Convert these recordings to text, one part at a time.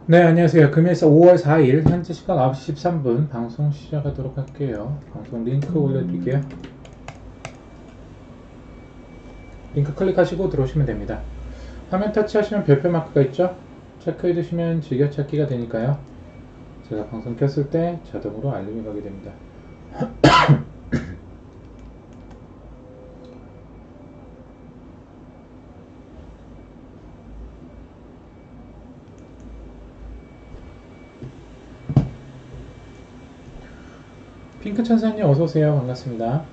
네, 안녕하세요. 금일서 5월 4일 현재 시각 9시 13분 방송 시작하도록 할게요. 방송 링크 올려드릴게요. 링크 클릭하시고 들어오시면 됩니다. 화면 터치하시면 별표 마크가 있죠? 체크해두시면 즐겨찾기가 되니까요. 제가 방송 켰을 때 자동으로 알림이 가게 됩니다. 핑크 천사님 어서오세요. 반갑습니다.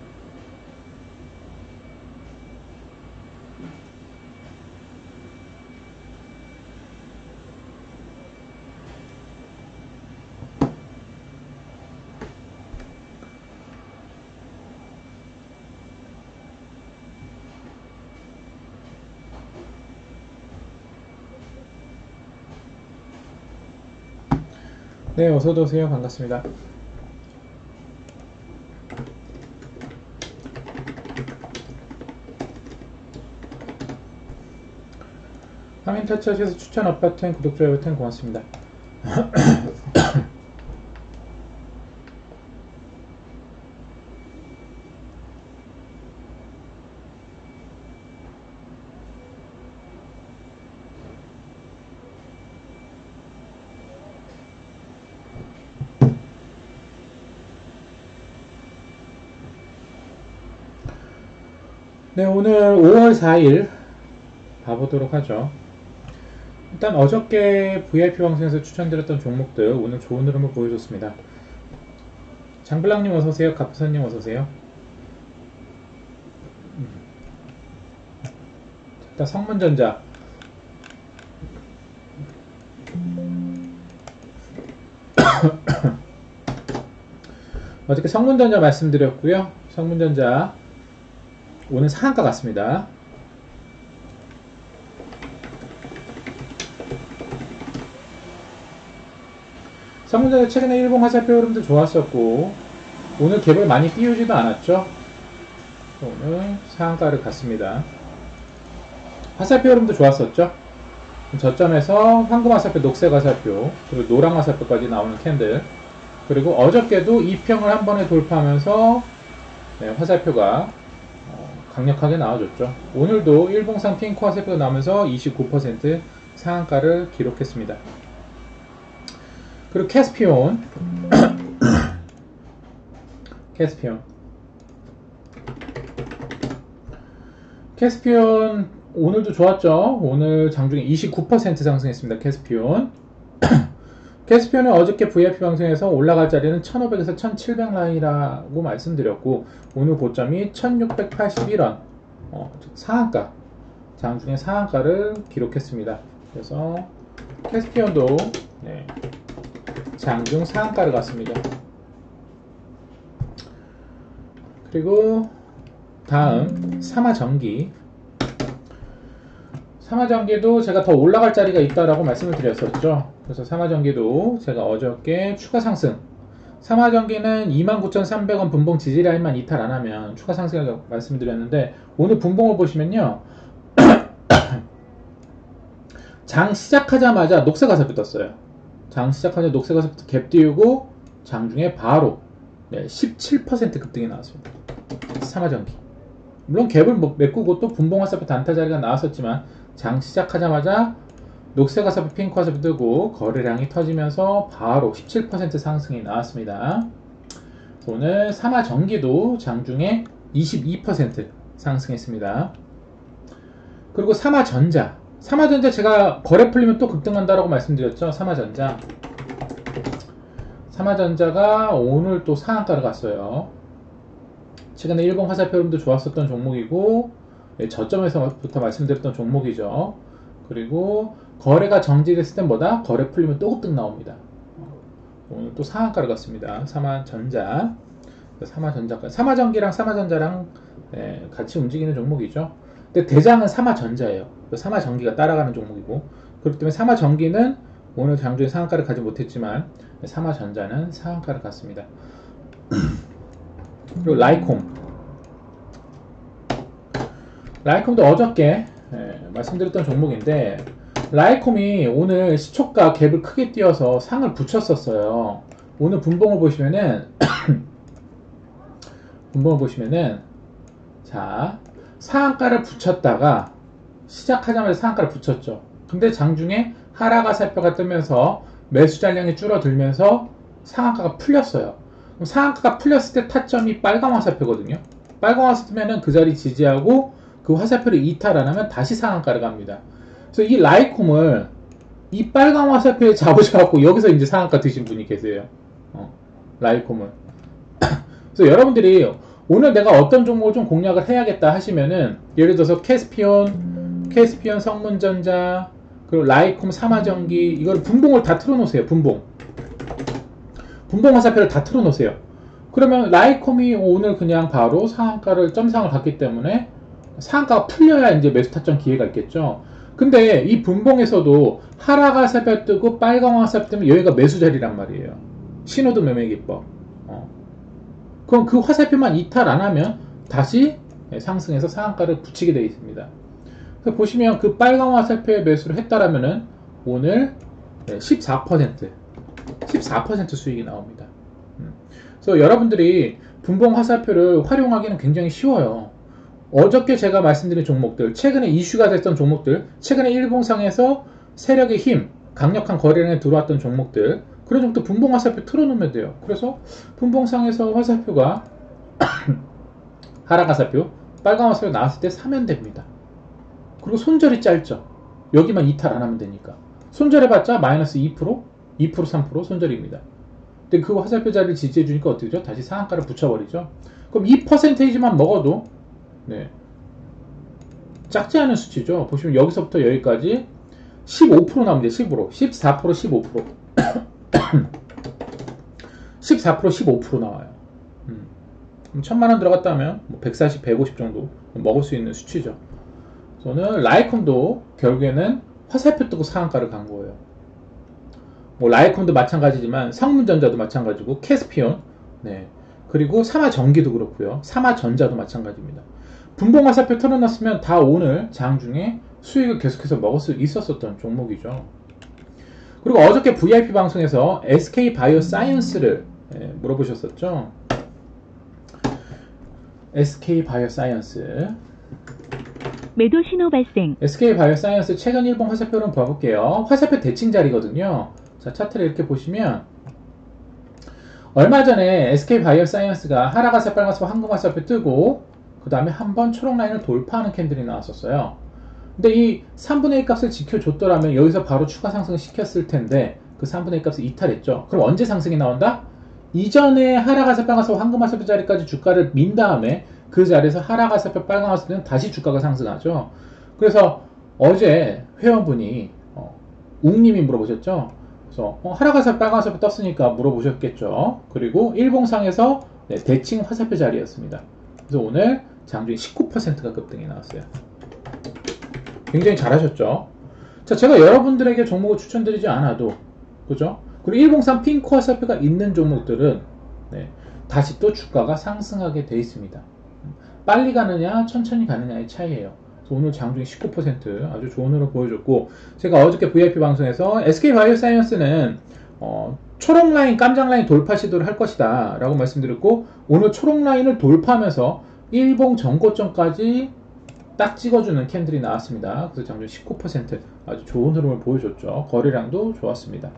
네, 어서오세요. 반갑습니다. 화면 터치하셔서 추천 업 버튼, 구독, 좋아요 버튼 고맙습니다. 네, 오늘 5월 4일 봐보도록 하죠. 일단 어저께 VIP 방송에서 추천드렸던 종목들 오늘 좋은 흐름을 보여줬습니다. 장블랑님 어서오세요. 갑부사님 어서오세요. 일단 성문전자 어저께 성문전자 말씀드렸고요. 성문전자 오늘 상한가 같습니다. 성문전자 최근에 일본 화살표 흐름도 좋았었고 오늘 갭을 많이 띄우지도 않았죠. 오늘 상한가를 갔습니다. 화살표 흐름도 좋았었죠. 저점에서 황금 화살표, 녹색 화살표, 그리고 노랑 화살표까지 나오는 캔들, 그리고 어저께도 2평을 한 번에 돌파하면서 네, 화살표가 강력하게 나와줬죠. 오늘도 일봉상 핑크 화살표가 나오면서 29% 상한가를 기록했습니다. 그리고 캐스피온 캐스피온 오늘도 좋았죠. 오늘 장중에 29% 상승했습니다. 캐스피온은 어저께 VIP 방송에서 올라갈 자리는 1500에서 1700 라인이라고 말씀드렸고 오늘 고점이 1681원 상한가, 장중에 상한가를 기록했습니다. 그래서 캐스피온도 네, 장중 상한가를 갔습니다. 그리고 다음 삼화전기도 제가 더 올라갈 자리가 있다라고 말씀을 드렸었죠. 그래서 삼화전기도 제가 어저께 추가 상승, 삼화전기는 29,300원 분봉 지지라인만 이탈 안하면 추가 상승이라고 말씀드렸는데 오늘 분봉을 보시면요, 장 시작하자마자 녹색 화살표 떴어요. 장 시작하자마자 녹색 화살표 갭 띄우고 장중에 바로 17% 급등이 나왔습니다. 삼화전기 물론 갭을 메꾸고 또 분봉 화살표 단타 자리가 나왔었지만 장 시작하자마자 녹색 화살표, 핑크 화살표 뜨고 거래량이 터지면서 바로 17% 상승이 나왔습니다. 오늘 삼화전기도 장중에 22% 상승했습니다. 그리고 삼화전자 제가 거래 풀리면 또 급등한다라고 말씀드렸죠. 삼화전자가 오늘 또 상한가를 갔어요. 최근에 일본 화살표 흐름도 좋았었던 종목이고 저점에서부터 말씀드렸던 종목이죠. 그리고 거래가 정지됐을 땐 뭐다? 거래 풀리면 또 급등 나옵니다. 오늘 또 상한가를 갔습니다. 삼화전기랑 삼화전자랑 같이 움직이는 종목이죠. 근데 대장은 삼화전자예요. 삼화전기가 따라가는 종목이고, 그렇기 때문에 삼화전기는 오늘 장중에 상한가를 가지 못했지만 삼화전자는 상한가를 갔습니다. 그리고 라이콤도 어저께 말씀드렸던 종목인데 라이콤이 오늘 시초가 갭을 크게 띄어서 상을 붙였었어요. 오늘 분봉을 보시면은 자, 상한가를 붙였다가 시작하자마자 상한가를 붙였죠. 근데 장중에 하락 화살표가 뜨면서 매수 잔량이 줄어들면서 상한가가 풀렸어요. 그럼 상한가가 풀렸을 때 타점이 빨간 화살표거든요. 빨간 화살표면은 그 자리 지지하고 그 화살표를 이탈 안 하면 다시 상한가를 갑니다. 그래서 이 라이콤을 이 빨간 화살표에 잡으셔갖고 여기서 이제 상한가 드신 분이 계세요. 라이콤을. 그래서 여러분들이 오늘 내가 어떤 종목을 좀 공략을 해야겠다 하시면은 예를 들어서 캐스피온 성문전자, 그리고 라이콤 삼화전기, 이걸 분봉을 다 틀어놓으세요. 분봉 화살표를 다 틀어놓으세요. 그러면 라이콤이 오늘 그냥 바로 상한가를 점상을 갔기 때문에 상한가가 풀려야 이제 매수 타점 기회가 있겠죠. 근데 이 분봉에서도 하락 화살표 뜨고 빨간 화살표 뜨면 여기가 매수 자리란 말이에요. 신호등 매매 기법. 그럼 그 화살표만 이탈 안 하면 다시 상승해서 상한가를 붙이게 되어 있습니다. 그래서 보시면 그 빨간 화살표에 매수를 했다라면은 오늘 14% 수익이 나옵니다. 그래서 여러분들이 분봉 화살표를 활용하기는 굉장히 쉬워요. 어저께 제가 말씀드린 종목들, 최근에 이슈가 됐던 종목들, 최근에 일봉상에서 세력의 힘, 강력한 거래량에 들어왔던 종목들, 그런 종목도 분봉 화살표 틀어놓으면 돼요. 그래서 분봉상에서 화살표가 하락 화살표, 빨간 화살표 나왔을 때 사면 됩니다. 그리고 손절이 짧죠. 여기만 이탈 안 하면 되니까. 손절해봤자 마이너스 2%, 3% 손절입니다. 근데 그 화살표 자리를 지지해주니까 어떻게 되죠? 다시 상한가를 붙여버리죠. 그럼 이 퍼센테이지만 먹어도 작지 않은 수치죠. 보시면 여기서부터 여기까지 15% 나오면 돼요. 14%, 15%. 14%, 15% 나와요. 1000만원 들어갔다면 140, 150 정도 먹을 수 있는 수치죠. 저는 라이콤도 결국에는 화살표 뜨고 상한가를 간 거예요. 라이콤도 마찬가지지만 성문전자도 마찬가지고 캐스피온, 그리고 삼화전기도 그렇고요. 삼화전자도 마찬가지입니다. 분봉 화살표 틀어놨으면 다 오늘 장중에 수익을 계속해서 먹을 수 있었던 종목이죠. 그리고 어저께 VIP 방송에서 SK바이오사이언스를 물어보셨었죠. SK바이오사이언스 매도 신호 발생. SK바이오사이언스 최근 일봉 화살표를 봐볼게요. 화살표 대칭 자리거든요. 자, 차트를 이렇게 보시면 얼마 전에 SK바이오사이언스가 하락 화살표, 빨간 화살표, 황금 화살표 뜨고 그 다음에 한번 초록 라인을 돌파하는 캔들이 나왔었어요. 근데 이 3분의 1 값을 지켜줬더라면 여기서 바로 추가 상승을 시켰을 텐데 그 3분의 1 값을 이탈했죠. 그럼 언제 상승이 나온다? 이전에 하락 화살표, 빨간 화살표, 황금 화살표 자리까지 주가를 민 다음에 그 자리에서 하락 화살표, 빨간 화살표는 다시 주가가 상승하죠. 그래서 어제 회원분이 웅님이 물어보셨죠. 그래서 하락 화살표, 빨간 화살표 떴으니까 물어보셨겠죠. 그리고 일봉상에서 대칭 화살표 자리였습니다. 그래서 오늘 장중에 19%가 급등이 나왔어요. 굉장히 잘하셨죠. 자, 제가 여러분들에게 종목을 추천드리지 않아도, 그죠? 그리고 일봉상 핑크 화살표가 있는 종목들은 다시 또 주가가 상승하게 돼 있습니다. 빨리 가느냐 천천히 가느냐의 차이예요. 그래서 오늘 장중에 19% 아주 좋은 흐름 보여줬고, 제가 어저께 VIP 방송에서 SK바이오사이언스는 초록 라인, 깜장 라인 돌파 시도를 할 것이다 라고 말씀드렸고, 오늘 초록 라인을 돌파하면서 일봉 전고점까지 딱 찍어주는 캔들이 나왔습니다. 그래서 장중 19% 아주 좋은 흐름을 보여줬죠. 거래량도 좋았습니다.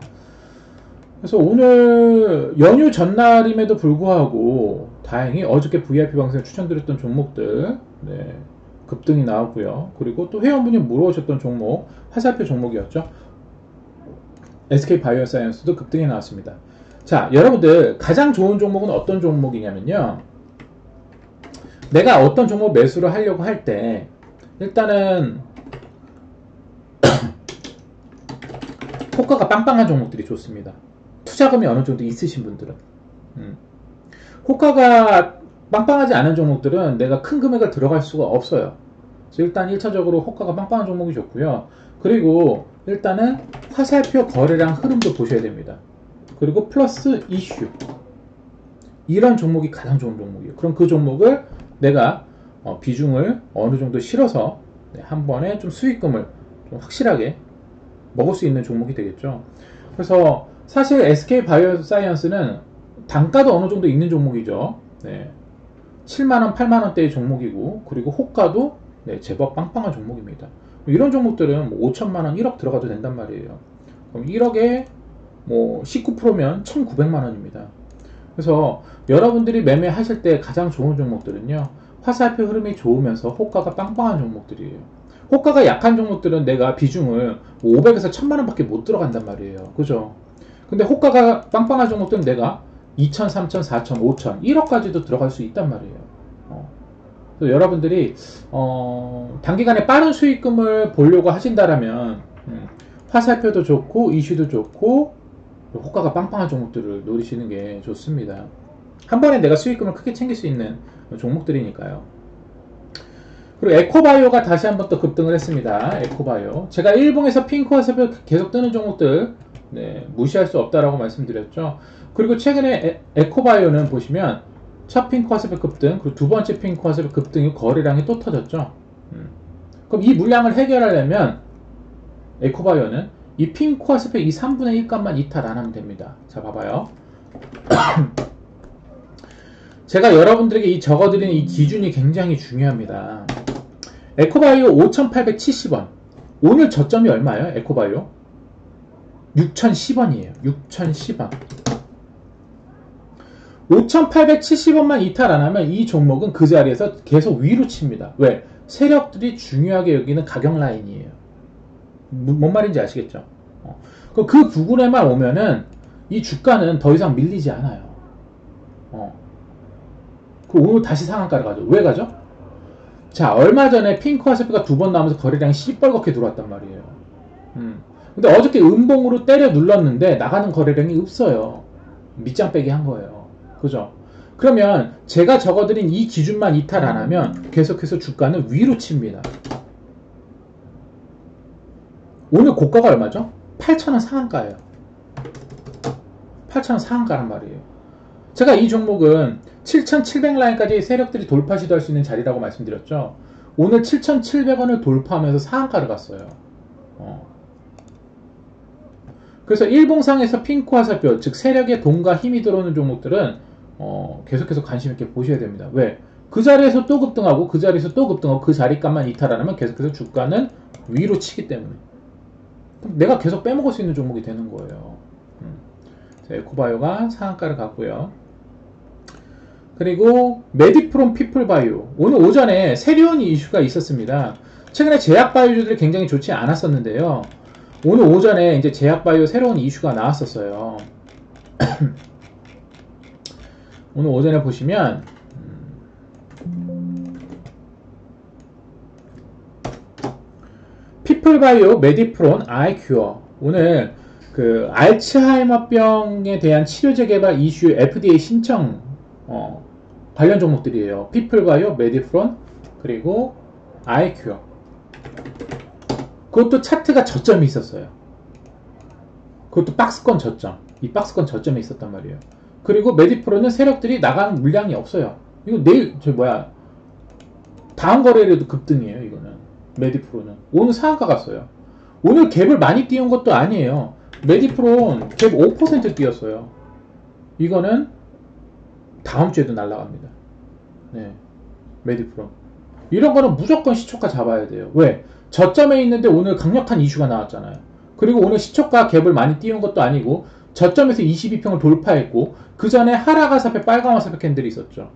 그래서 오늘 연휴 전날임에도 불구하고 다행히 어저께 VIP 방송에 추천드렸던 종목들 급등이 나왔고요. 그리고 또 회원분이 물어오셨던 종목, 화살표 종목이었죠. SK바이오사이언스도 급등이 나왔습니다. 자, 여러분들 가장 좋은 종목은 어떤 종목이냐면요, 내가 어떤 종목 매수를 하려고 할 때 일단은 호가가 빵빵한 종목들이 좋습니다. 투자금이 어느 정도 있으신 분들은. 호가가 빵빵하지 않은 종목들은 내가 큰 금액을 들어갈 수가 없어요. 그래서 일단 1차적으로 호가가 빵빵한 종목이 좋고요. 그리고 일단은 화살표 거래량 흐름도 보셔야 됩니다. 그리고 플러스 이슈, 이런 종목이 가장 좋은 종목이에요. 그럼 그 종목을 내가 비중을 어느 정도 실어서 한 번에 좀 수익금을 좀 확실하게 먹을 수 있는 종목이 되겠죠. 그래서 사실 SK 바이오사이언스는 단가도 어느 정도 있는 종목이죠. 네. 7만원, 8만원대의 종목이고, 그리고 호가도 네, 제법 빵빵한 종목입니다. 이런 종목들은 뭐 5천만원, 1억 들어가도 된단 말이에요. 그럼 1억에 뭐 19%면 1,900만원입니다. 그래서 여러분들이 매매하실 때 가장 좋은 종목들은요, 화살표 흐름이 좋으면서 호가가 빵빵한 종목들이에요. 호가가 약한 종목들은 내가 비중을 500에서 1000만원 밖에 못 들어간단 말이에요. 그죠? 근데 호가가 빵빵한 종목들은 내가 2천, 3천, 4천, 5천, 1억까지도 들어갈 수 있단 말이에요. 그래서 여러분들이 단기간에 빠른 수익금을 보려고 하신다라면 화살표도 좋고 이슈도 좋고 호가가 빵빵한 종목들을 노리시는 게 좋습니다. 한 번에 내가 수익금을 크게 챙길 수 있는 종목들이니까요. 그리고 에코바이오가 다시 한번 또 급등을 했습니다. 에코바이오. 제가 일봉에서 핑크 화살표 계속 뜨는 종목들 네, 무시할 수 없다라고 말씀드렸죠. 그리고 최근에 에코바이오는 보시면 첫 핑크 화살표 급등, 그리고 두 번째 핑크 화살표 급등이 거래량이 또 터졌죠. 그럼 이 물량을 해결하려면 에코바이오는 이 핑크 화살표 이 3분의 1 값만 이탈 안 하면 됩니다. 자, 봐봐요. 제가 여러분들에게 이 적어드리는 이 기준이 굉장히 중요합니다. 에코바이오 5,870원. 오늘 저점이 얼마예요? 에코바이오? 6,010원이에요. 6,010원. 5,870원만 이탈 안 하면 이 종목은 그 자리에서 계속 위로 칩니다. 왜? 세력들이 중요하게 여기는 가격 라인이에요. 뭔 말인지 아시겠죠? 그 부분에만 오면은 이 주가는 더 이상 밀리지 않아요. 오늘 다시 상한가를 가죠. 왜 가죠? 자, 얼마 전에 핑크 화살표가 두 번 나오면서 거래량이 시뻘겋게 들어왔단 말이에요. 근데 어저께 음봉으로 때려 눌렀는데 나가는 거래량이 없어요. 밑장 빼기 한 거예요. 그죠? 그러면 제가 적어드린 이 기준만 이탈 안 하면 계속해서 주가는 위로 칩니다. 오늘 고가가 얼마죠? 8,000원 상한가예요. 8,000원 상한가란 말이에요. 제가 이 종목은 7,700 라인까지 세력들이 돌파 시도할 수 있는 자리라고 말씀드렸죠. 오늘 7,700원을 돌파하면서 상한가를 갔어요. 그래서 일봉상에서 핑크 화살표, 즉 세력의 돈과 힘이 들어오는 종목들은 계속해서 관심 있게 보셔야 됩니다. 왜? 그 자리에서 또 급등하고 그 자리에서 또 급등하고 그 자리값만 이탈 안 하면 계속해서 주가는 위로 치기 때문에 내가 계속 빼먹을 수 있는 종목이 되는 거예요. 에코바이오가 상한가를 갔고요. 그리고 메디프롬 피플바이오, 오늘 오전에 세리온 이슈가 있었습니다. 최근에 제약바이오주들이 굉장히 좋지 않았었는데요. 오늘 오전에 이제 제약바이오 새로운 이슈가 나왔었어요. 오늘 오전에 보시면 피플바이오, 메디프론, 아이큐어, 오늘 그 알츠하이머병에 대한 치료제 개발 이슈 FDA 신청 관련 종목들이에요. 피플바이오, 메디프론, 그리고 아이큐어. 그것도 차트가 저점이 있었어요. 그것도 박스권 저점. 이 박스권 저점에 있었단 말이에요. 그리고 메디프로는 세력들이 나가는 물량이 없어요. 이거 내일 다음 거래일에도 급등이에요. 이거는 메디프로는 오늘 상한가 갔어요. 오늘 갭을 많이 띄운 것도 아니에요. 메디프론 갭 5% 띄었어요. 이거는 다음 주에도 날아갑니다. 네, 메디프론 이런 거는 무조건 시초가 잡아야 돼요. 왜? 저점에 있는데 오늘 강력한 이슈가 나왔잖아요. 그리고 오늘 시초가 갭을 많이 띄운 것도 아니고 저점에서 22평을 돌파했고 그 전에 하락 화살표, 빨간 화살표 캔들이 있었죠.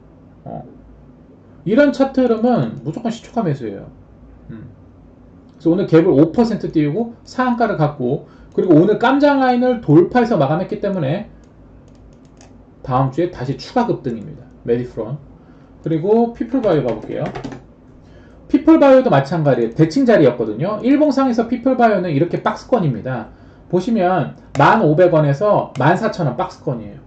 이런 차트 흐름은 무조건 시초가 매수예요. 그래서 오늘 갭을 5% 띄우고 상한가를 갖고, 그리고 오늘 깜장 라인을 돌파해서 마감했기 때문에 다음 주에 다시 추가 급등입니다. 메디프론. 그리고 피플바이오 가볼게요. 피플바이오도 마찬가지예요. 대칭 자리였거든요. 일봉상에서 피플바이오는 이렇게 박스권입니다. 보시면 1,500원에서 14,000원 박스권이에요.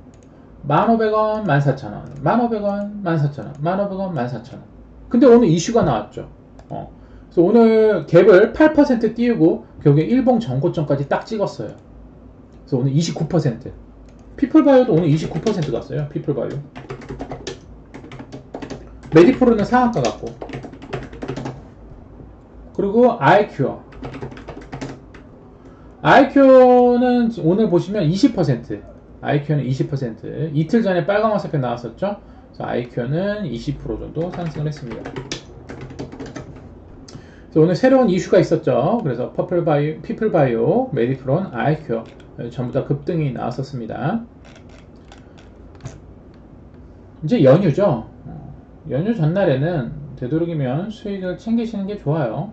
1,500원, 14,000원, 1,500원, 14,000원, 1,500원, 14,000원. 근데 오늘 이슈가 나왔죠. 그래서 오늘 갭을 8% 띄우고 결국에 일봉 전고점까지 딱 찍었어요. 그래서 오늘 29%. 피플바이오도 오늘 29% 갔어요. 피플바이오. 메디프로는 상한가 갔고, 그리고 아이큐어. 아이큐는 오늘 보시면 20%, 아이큐는 20%, 이틀 전에 빨간 화살표 나왔었죠. 그래서 아이큐는 20% 정도 상승을 했습니다. 그래서 오늘 새로운 이슈가 있었죠. 그래서 피플바이오, 메디프론, 아이큐 전부 다 급등이 나왔었습니다. 이제 연휴죠. 연휴 전날에는 되도록이면 수익을 챙기시는 게 좋아요.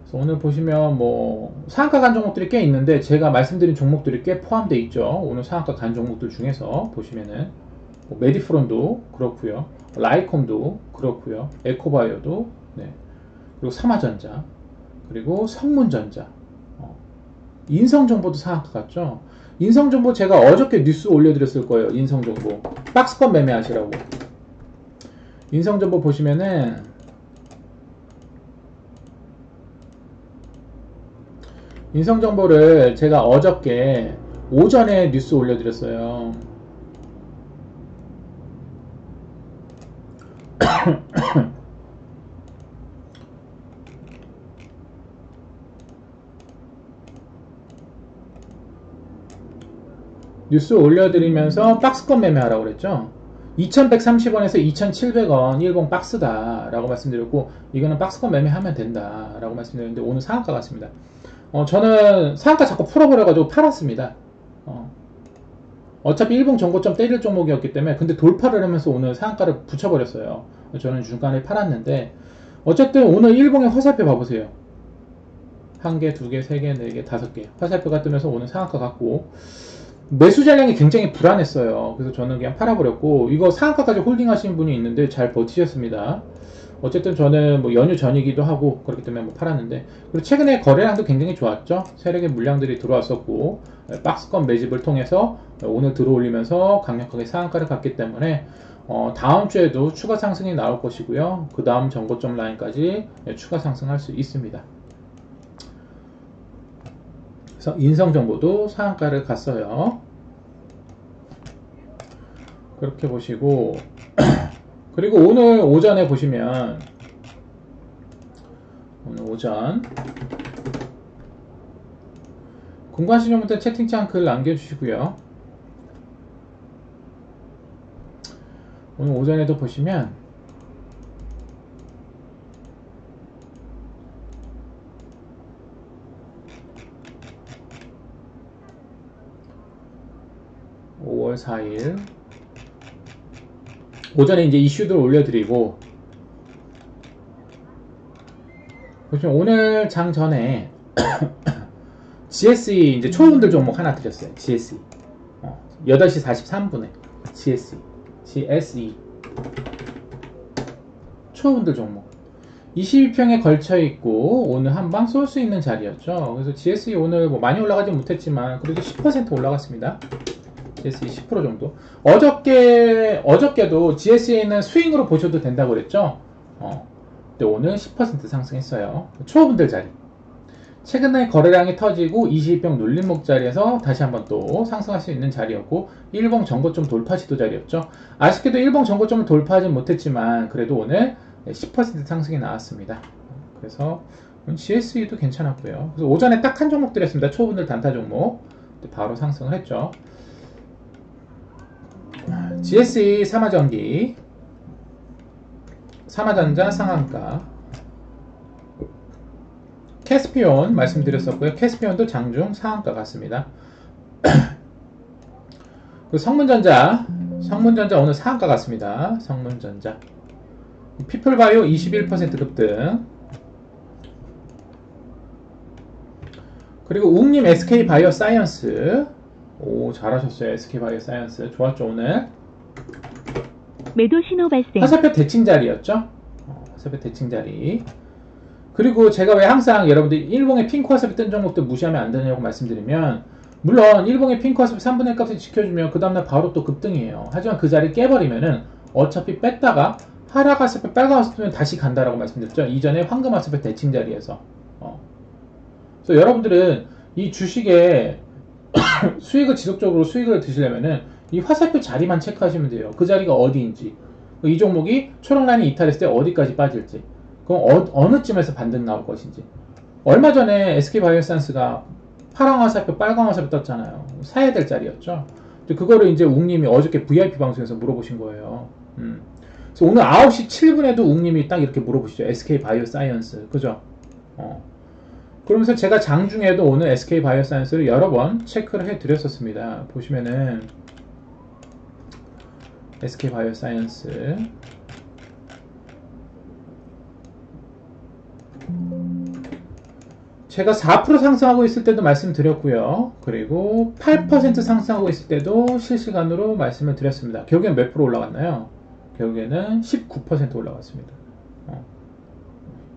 그래서 오늘 보시면 뭐 상한가 간 종목들이 꽤 있는데 제가 말씀드린 종목들이 꽤 포함되어 있죠. 오늘 상한가 간 종목들 중에서 보시면은 뭐 메디프론도 그렇고요, 라이콤도 그렇고요, 에코바이오도, 네. 그리고 삼화전자, 그리고 성문전자, 인성정보도 상한가 갔죠. 인성정보 제가 어저께 뉴스 올려드렸을 거예요. 인성정보 박스권 매매하시라고. 인성정보 보시면은 인성정보를 제가 어저께 오전에 뉴스 올려드렸어요. 뉴스 올려드리면서 박스권 매매하라고 그랬죠. 2130원에서 2700원 일봉 박스다 라고 말씀드렸고, 이거는 박스권 매매하면 된다 라고 말씀드렸는데 오늘 상한가 같습니다. 저는 상한가 자꾸 풀어버려가지고 팔았습니다. 어차피 일봉 전고점 때릴 종목이었기 때문에. 근데 돌파를 하면서 오늘 상한가를 붙여버렸어요. 저는 중간에 팔았는데 어쨌든 오늘 일봉의 화살표 봐보세요. 1개, 2개, 3개, 4개, 5개 화살표가 뜨면서 오늘 상한가 같고, 매수 잔량이 굉장히 불안했어요. 그래서 저는 그냥 팔아버렸고, 이거 상한가까지 홀딩 하시는 분이 있는데 잘 버티셨습니다. 어쨌든 저는 뭐 연휴 전이기도 하고 그렇기 때문에 뭐 팔았는데, 그리고 최근에 거래량도 굉장히 좋았죠. 세력의 물량들이 들어왔었고, 박스권 매집을 통해서 오늘 들어올리면서 강력하게 상한가를 갔기 때문에 다음 주에도 추가 상승이 나올 것이고요. 그 다음 전고점 라인까지 추가 상승할 수 있습니다. 그래서 인성정보도 상한가를 갔어요. 그렇게 보시고 그리고 오늘 오전에 보시면, 오늘 오전 궁금하신 분들 채팅창 글 남겨주시고요. 오늘 오전에도 보시면 (5월 4일) 오전에 이제 이슈들 올려드리고, 보시면 오늘 장 전에 GSE 이제 초분들 종목 하나 드렸어요. GSE 8시 43분에 GSE 초분들 종목 22평에 걸쳐 있고 오늘 한방 쏠 수 있는 자리였죠. 그래서 GSE 오늘 뭐 많이 올라가지 못했지만 그래도 10% 올라갔습니다. GSE 10% 정도. 어저께도 GSE는 스윙으로 보셔도 된다고 그랬죠. 근데 오늘 10% 상승했어요. 초분들 자리. 최근에 거래량이 터지고 22평 눌림목 자리에서 다시 한번 또 상승할 수 있는 자리였고, 일봉 전고점 돌파 시도 자리였죠. 아쉽게도 일봉 전고점을 돌파하지 못했지만 그래도 오늘 10% 상승이 나왔습니다. 그래서 GSE도 괜찮았고요. 그래서 오전에 딱 한 종목 드렸습니다. 초분들 단타 종목. 바로 상승을 했죠. GSE 삼화전기, 삼화전자 상한가, 캐스피온 말씀드렸었고요. 캐스피온도 장중 상한가 같습니다. 그 성문전자 오늘 상한가 같습니다. 성문전자. 피플바이오 21% 급등. 그리고 웅님 SK바이오사이언스, 오 잘하셨어요. SK바이오사이언스 좋았죠 오늘. 매도 신호 발생. 화살표 대칭 자리였죠. 화살표 대칭 자리. 그리고 제가 왜 항상 여러분들 일봉의 핑크 화살표 뜬 종목들 무시하면 안 되냐고 말씀드리면, 물론 일봉의 핑크 화살표 3분의 1 값을 지켜주면 그 다음날 바로 또 급등이에요. 하지만 그 자리 깨버리면은 어차피 뺐다가 하락 화살표 빨간 화살표면 다시 간다라고 말씀드렸죠. 이전에 황금 화살표 대칭 자리에서. 그래서 여러분들은 이 주식에 수익을 지속적으로 수익을 드시려면은 이 화살표 자리만 체크하시면 돼요. 그 자리가 어디인지, 이 종목이 초록 라인이 이탈했을 때 어디까지 빠질지, 그럼 어느 쯤에서 반등 나올 것인지. 얼마 전에 SK바이오사이언스가 파랑 화살표, 빨강 화살표 떴잖아요. 사야 될 자리였죠. 그거를 이제 웅님이 어저께 VIP 방송에서 물어보신 거예요. 그래서 오늘 9시 7분에도 웅님이 딱 이렇게 물어보시죠. SK바이오사이언스. 그죠? 그러면서 제가 장중에도 오늘 SK바이오사이언스를 여러 번 체크를 해드렸었습니다. 보시면은 SK바이오사이언스 제가 4% 상승하고 있을 때도 말씀드렸고요. 그리고 8% 상승하고 있을 때도 실시간으로 말씀을 드렸습니다. 결국엔 몇 프로 올라갔나요? 결국에는 19% 올라갔습니다.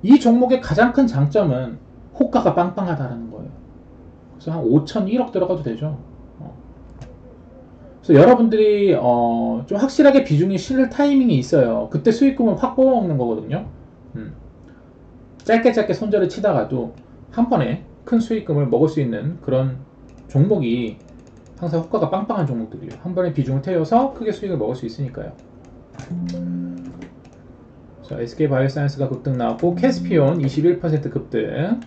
이 종목의 가장 큰 장점은 호가가 빵빵하다는 거예요. 그래서 한 5,001억 들어가도 되죠. 그래서 여러분들이 좀 확실하게 비중이 실을 타이밍이 있어요. 그때 수익금을 확 뽑아먹는 거거든요. 짧게 손절을 치다가도 한 번에 큰 수익금을 먹을 수 있는 그런 종목이 항상 호가가 빵빵한 종목들이에요. 한 번에 비중을 태워서 크게 수익을 먹을 수 있으니까요. 자, SK바이오사이언스가 급등 나왔고 캐스피온 21% 급등.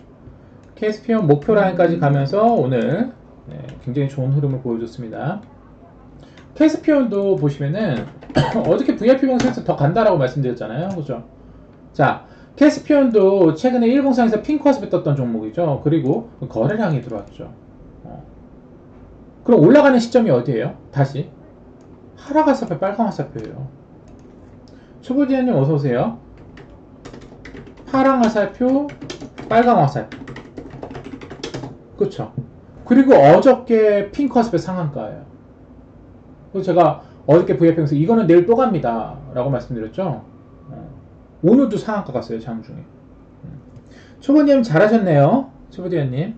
캐스피온 목표 라인까지 가면서 오늘 굉장히 좋은 흐름을 보여줬습니다. 캐스피온도 보시면은 어저께 VIP 방송에서 더 간다라고 말씀드렸잖아요. 그죠? 자, 캐스피온도 최근에 일봉상에서 핑크화살표 떴던 종목이죠. 그리고 거래량이 들어왔죠. 그럼 올라가는 시점이 어디예요? 다시 하락 화살표, 빨강 화살표예요. 초보디아님 어서오세요. 파랑 화살표, 빨강 화살표. 그쵸? 그리고 어저께 핑크 화살표 상한가예요. 그래서 제가 어저께 VIP에서 이거는 내일 또 갑니다 라고 말씀드렸죠. 오늘도 상한가 갔어요. 장중에. 초보님 잘하셨네요. 초보디아님.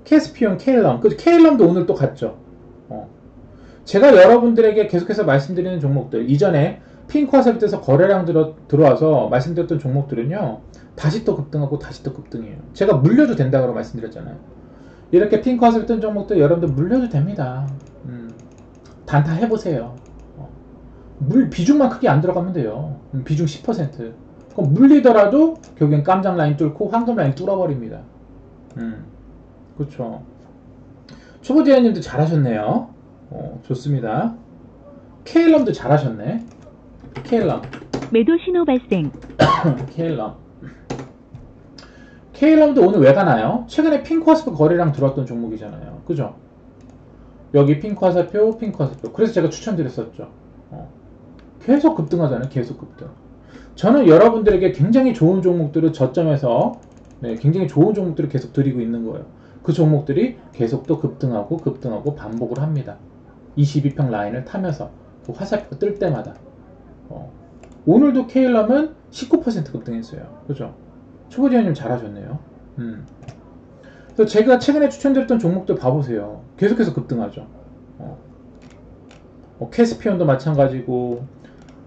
캐스피온, 케일럼. 그 케일럼도 오늘 또 갔죠. 제가 여러분들에게 계속해서 말씀드리는 종목들, 이전에 핑크 화살표에서 거래량 들어와서 말씀드렸던 종목들은요, 다시 또 급등하고 다시 또 급등해요. 제가 물려도 된다고 말씀드렸잖아요. 이렇게 핑크 화살표 뜬 종목들 여러분들 물려도 됩니다. 단타 해보세요. 비중만 크게 안 들어가면 돼요. 비중 10%. 그럼 물리더라도 결국엔 깜장 라인 뚫고 황금 라인 뚫어버립니다. 그렇죠. 초보지아님도 잘하셨네요. 좋습니다. 케일럼도 잘하셨네. 케일럼. 매도 신호 발생. 케일럼도 오늘 왜 가나요? 최근에 핑크 화살표 거래량 들어왔던 종목이잖아요. 그죠? 여기 핑크 화살표, 핑크 화살표. 그래서 제가 추천드렸었죠. 계속 급등하잖아요. 계속 급등. 저는 여러분들에게 굉장히 좋은 종목들을 저점에서 굉장히 좋은 종목들을 계속 드리고 있는 거예요. 그 종목들이 계속 또 급등하고 반복을 합니다. 22평 라인을 타면서 그 화살표 뜰 때마다. 오늘도 케일럼은 19% 급등했어요. 그죠? 초보지원님 잘하셨네요. 그래서 제가 최근에 추천드렸던 종목들 봐보세요. 계속해서 급등하죠. 캐스피온도 마찬가지고,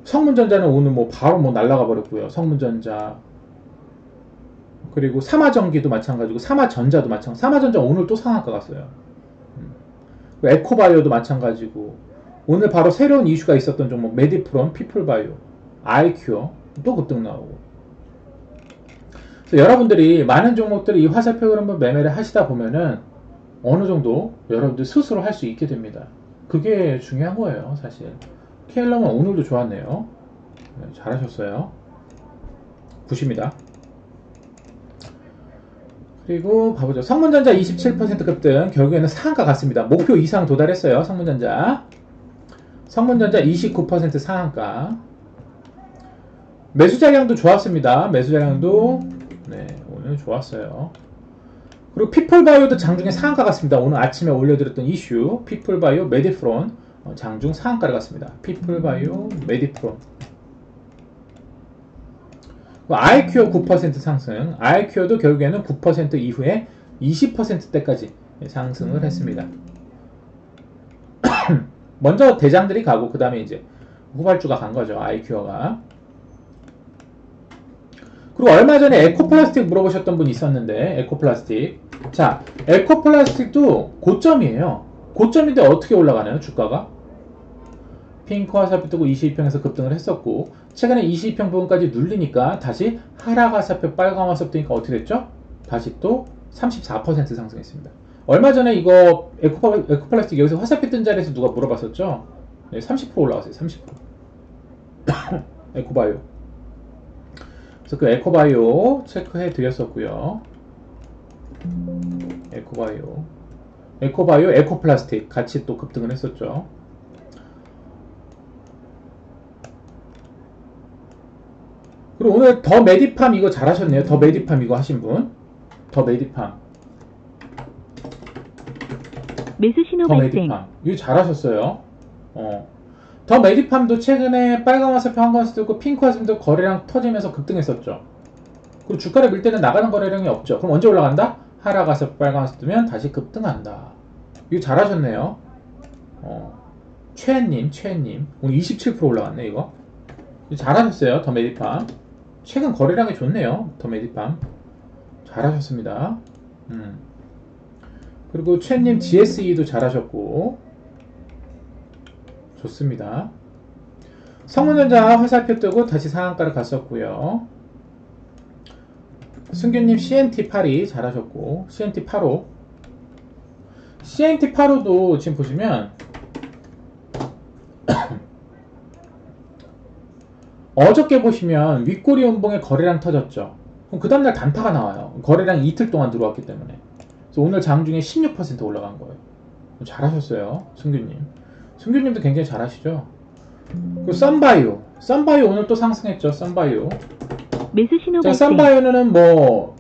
성문전자는 오늘 바로 날아가 버렸고요. 성문전자. 그리고 삼화전기도 마찬가지고, 삼화전자도 마찬가지고, 삼화전자 오늘 또 상한가 갔어요. 에코바이오도 마찬가지고, 오늘 바로 새로운 이슈가 있었던 종목, 메디프론, 피플바이오, 아이큐어, 또 급등 나오고. 그래서 여러분들이 많은 종목들이 이 화살표 흐름을 매매를 하시다 보면은 어느 정도 여러분들 스스로 할 수 있게 됩니다. 그게 중요한 거예요, 사실. 케일럼은 오늘도 좋았네요. 잘하셨어요. 굿입니다. 그리고 봐보죠. 성문전자 27% 급등. 결국에는 상한가 같습니다. 목표 이상 도달했어요. 성문전자 29% 상한가. 매수 자량도 좋았습니다. 매수 자량도 오늘 좋았어요. 그리고 피플바이오도 장중에 상한가 같습니다. 오늘 아침에 올려드렸던 이슈 피플바이오 메디프론 장중 상한가를 갔습니다. 피플바이오 메디프론. 아이큐어 9% 상승. 아이큐어도 결국에는 9% 이후에 20%대까지 상승을 했습니다. 먼저 대장들이 가고 그 다음에 이제 후발주가 간 거죠. 아이큐어가. 그리고 얼마 전에 에코플라스틱 물어보셨던 분이 있었는데, 에코플라스틱. 자, 에코플라스틱도 고점이에요. 고점인데 어떻게 올라가나요, 주가가? 핑크 화살표 뜨고 22평에서 급등을 했었고, 최근에 22평 부분까지 눌리니까 다시 하락 화살표, 빨간 화살표 뜨니까 어떻게 됐죠? 다시 또 34% 상승했습니다. 얼마 전에 이거 에코플라스틱 여기서 화살표 뜬 자리에서 누가 물어봤었죠? 네, 30% 올라왔어요. 30%. 에코바이오. 그래서 그 에코바이오 체크해 드렸었고요. 에코바이오, 에코플라스틱 같이 또 급등을 했었죠. 그리고 오늘 더 메디팜 이거 잘하셨네요. 더 메디팜 이거 하신 분. 더 메디팜. 매수 신호 더 발생. 메디팜. 이거 잘하셨어요. 더 메디팜도 최근에 빨간 화살표 한 번 쓰고 핑크 화살표 거래량 터지면서 급등했었죠. 그리고 주가를 밀 때는 나가는 거래량이 없죠. 그럼 언제 올라간다? 하락가서 빨간 화살표 뜨면 다시 급등한다. 이거 잘하셨네요. 최님 오늘 27% 올라갔네 이거. 잘하셨어요. 더 메디팜. 최근 거래량이 좋네요. 더 메디팜. 잘하셨습니다. 그리고 최님 GSE도 잘하셨고 좋습니다. 성문전자 화살표 뜨고 다시 상한가를 갔었고요. 승규님 CNT82 잘하셨고 CNT85 CNT85도 지금 보시면 어저께 보시면 윗꼬리 운봉에 거래량 터졌죠. 그럼 그 다음날 단타가 나와요. 거래량이 이틀 동안 들어왔기 때문에. 그래서 오늘 장중에 16% 올라간 거예요. 잘하셨어요. 승규님. 승규님도 굉장히 잘하시죠. 그리고 썬바이오 오늘 또 상승했죠. 썬바이오. 매수 신호 발생. 썬바이오는 뭐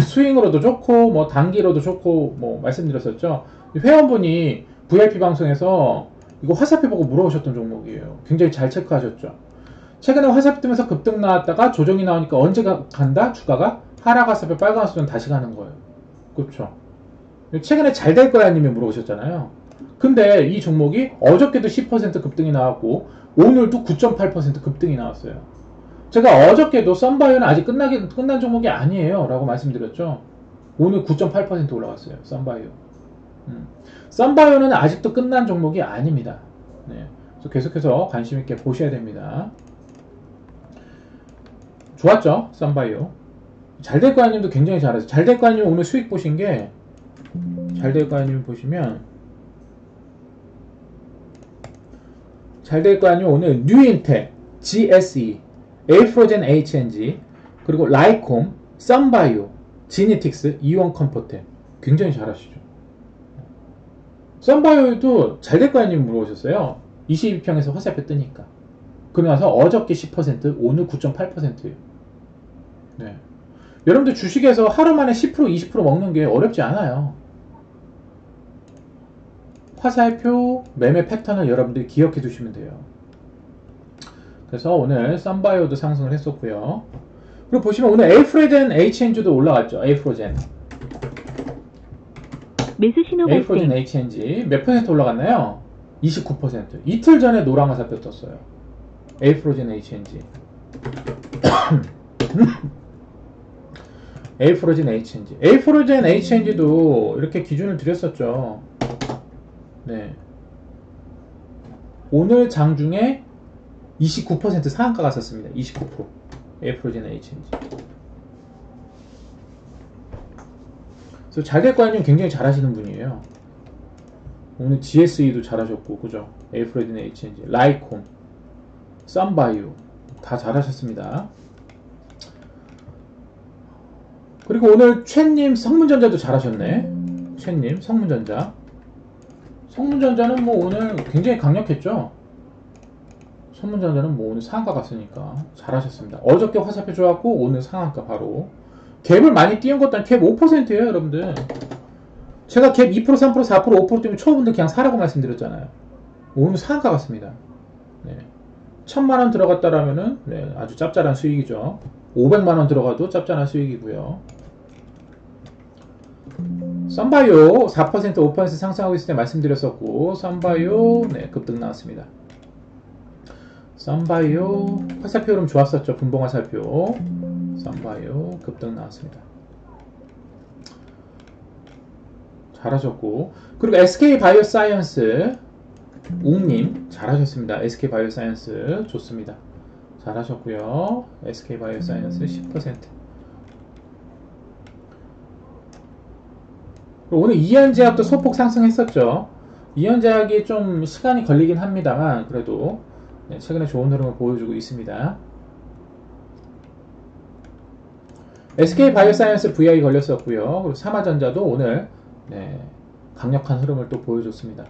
스윙으로도 좋고 뭐 단기로도 좋고 뭐 말씀드렸었죠. 회원분이 VIP 방송에서 이거 화살표 보고 물어보셨던 종목이에요. 굉장히 잘 체크하셨죠. 최근에 화살표 뜨면서 급등 나왔다가 조정이 나오니까 언제 간다? 주가가 하락 화살표 빨간 화살표는 다시 가는 거예요. 그렇죠. 최근에 잘 될 거야 님이 물어보셨잖아요. 근데 이 종목이 어저께도 10% 급등이 나왔고 오늘도 9.8% 급등이 나왔어요. 제가 어저께도 썬바이오는 아직 끝난 종목이 아니에요 라고 말씀드렸죠. 오늘 9.8% 올라갔어요. 썬바이오. 썬바이오는 아직도 끝난 종목이 아닙니다. 네. 그래서 계속해서 관심 있게 보셔야 됩니다. 좋았죠? 썬바이오. 잘될거야님도 굉장히 잘했어요. 잘될거야님 오늘 수익 보신 게 잘될거야님 보시면 잘될거야님 오늘 뉴인텍, GSE, 에이프로젠 HNG, 그리고 라이콤, 썬바이오, 지니틱스, 이원컴포템 굉장히 잘하시죠. 썬바이오도 잘될거야님 물어보셨어요. 22평에서 화살표 뜨니까. 그러고 나서 어저께 10%, 오늘 9.8%예요. 네. 여러분들 주식에서 하루 만에 10%, 20% 먹는 게 어렵지 않아요. 화살표 매매 패턴을 여러분들이 기억해 두시면 돼요. 그래서 오늘 썬바이오도 상승을 했었고요. 그리고 보시면 오늘 에이프로젠 HNG도 올라갔죠. 에이프로젠 매수 신호 발생. 에이프로젠 HNG 몇 퍼센트 올라갔나요? 29%. 이틀 전에 노란 화살표 떴어요. 에이프로젠 HNG 에이프로젠 HNG도 이렇게 기준을 드렸었죠. 네. 오늘 장중에 29% 상한가 갔었습니다. 29%. 에이프로젠 HNG. 그래서 잘될거아님 굉장히 잘하시는 분이에요. 오늘 GSE도 잘하셨고, 그죠? 에이프로젠 HNG, 라이콤, 썬바이오 다 잘하셨습니다. 그리고 오늘 최님 성문전자도 잘하셨네. 최님 성문전자는 뭐 오늘 굉장히 강력했죠. 성문전자는 뭐 오늘 상한가 갔으니까 잘하셨습니다. 어저께 화살표 좋았고 오늘 상한가 바로. 갭을 많이 띄운 것도 아니고 갭 5%예요 여러분들. 제가 갭 2%, 3%, 4%, 5% 때문에 초보분들 그냥 사라고 말씀드렸잖아요. 오늘 상한가 갔습니다. 네. 1000만원 들어갔다라면은 네, 아주 짭짤한 수익이죠. 500만원 들어가도 짭짤한 수익이고요. 썬바이오 4%, 5% 상승하고 있을 때 말씀드렸었고, 썬바이오 네, 급등 나왔습니다. 썬바이오 화살표 흐름 좋았었죠. 분봉 화살표. 썬바이오 급등 나왔습니다. 잘하셨고, 그리고 SK바이오사이언스 웅님 잘하셨습니다. SK바이오사이언스 좋습니다. 잘하셨고요. SK바이오사이언스 10%. 오늘 이연제약도 소폭 상승했었죠. 이연제약이 좀 시간이 걸리긴 합니다만 그래도 네, 최근에 좋은 흐름을 보여주고 있습니다. SK바이오사이언스 VI 걸렸었고요. 그리고 삼화전자도 오늘 네, 강력한 흐름을 또 보여줬습니다.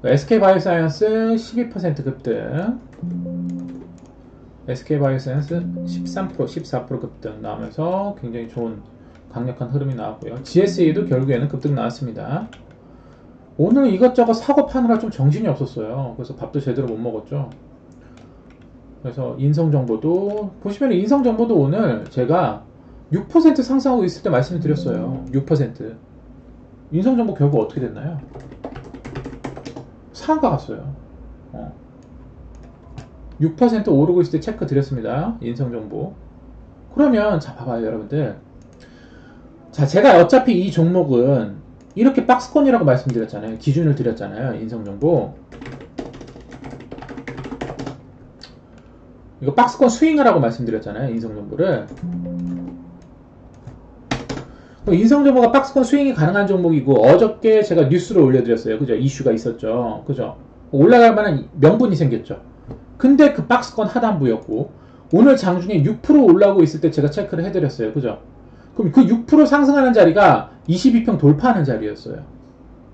SK바이오사이언스 12% 급등, SK바이오사이언스 13%, 14% 급등 나오면서 굉장히 좋은 강력한 흐름이 나왔고요. GSA도 결국에는 급등 나왔습니다. 오늘 이것저것 사고 파느라 좀 정신이 없었어요. 그래서 밥도 제대로 못 먹었죠. 그래서 인성정보도 보시면 인성정보도 오늘 제가 6% 상승하고 있을 때 말씀을 드렸어요. 6%. 인성정보 결국 어떻게 됐나요? 상한가 갔어요. 6% 오르고 있을 때 체크 드렸습니다. 인성정보. 그러면 자 봐봐요 여러분들. 자 제가 어차피 이 종목은 이렇게 박스권이라고 말씀드렸잖아요. 기준을 드렸잖아요. 인성정보. 이거 박스권 스윙하라고 말씀드렸잖아요. 인성정보를. 인성정보가 박스권 스윙이 가능한 종목이고 어저께 제가 뉴스를 올려드렸어요. 그죠? 이슈가 있었죠. 그죠? 올라갈 만한 명분이 생겼죠. 근데 그 박스권 하단부였고 오늘 장중에 6% 올라오고 있을 때 제가 체크를 해드렸어요. 그죠? 그럼 그 6% 상승하는 자리가 22평 돌파하는 자리였어요.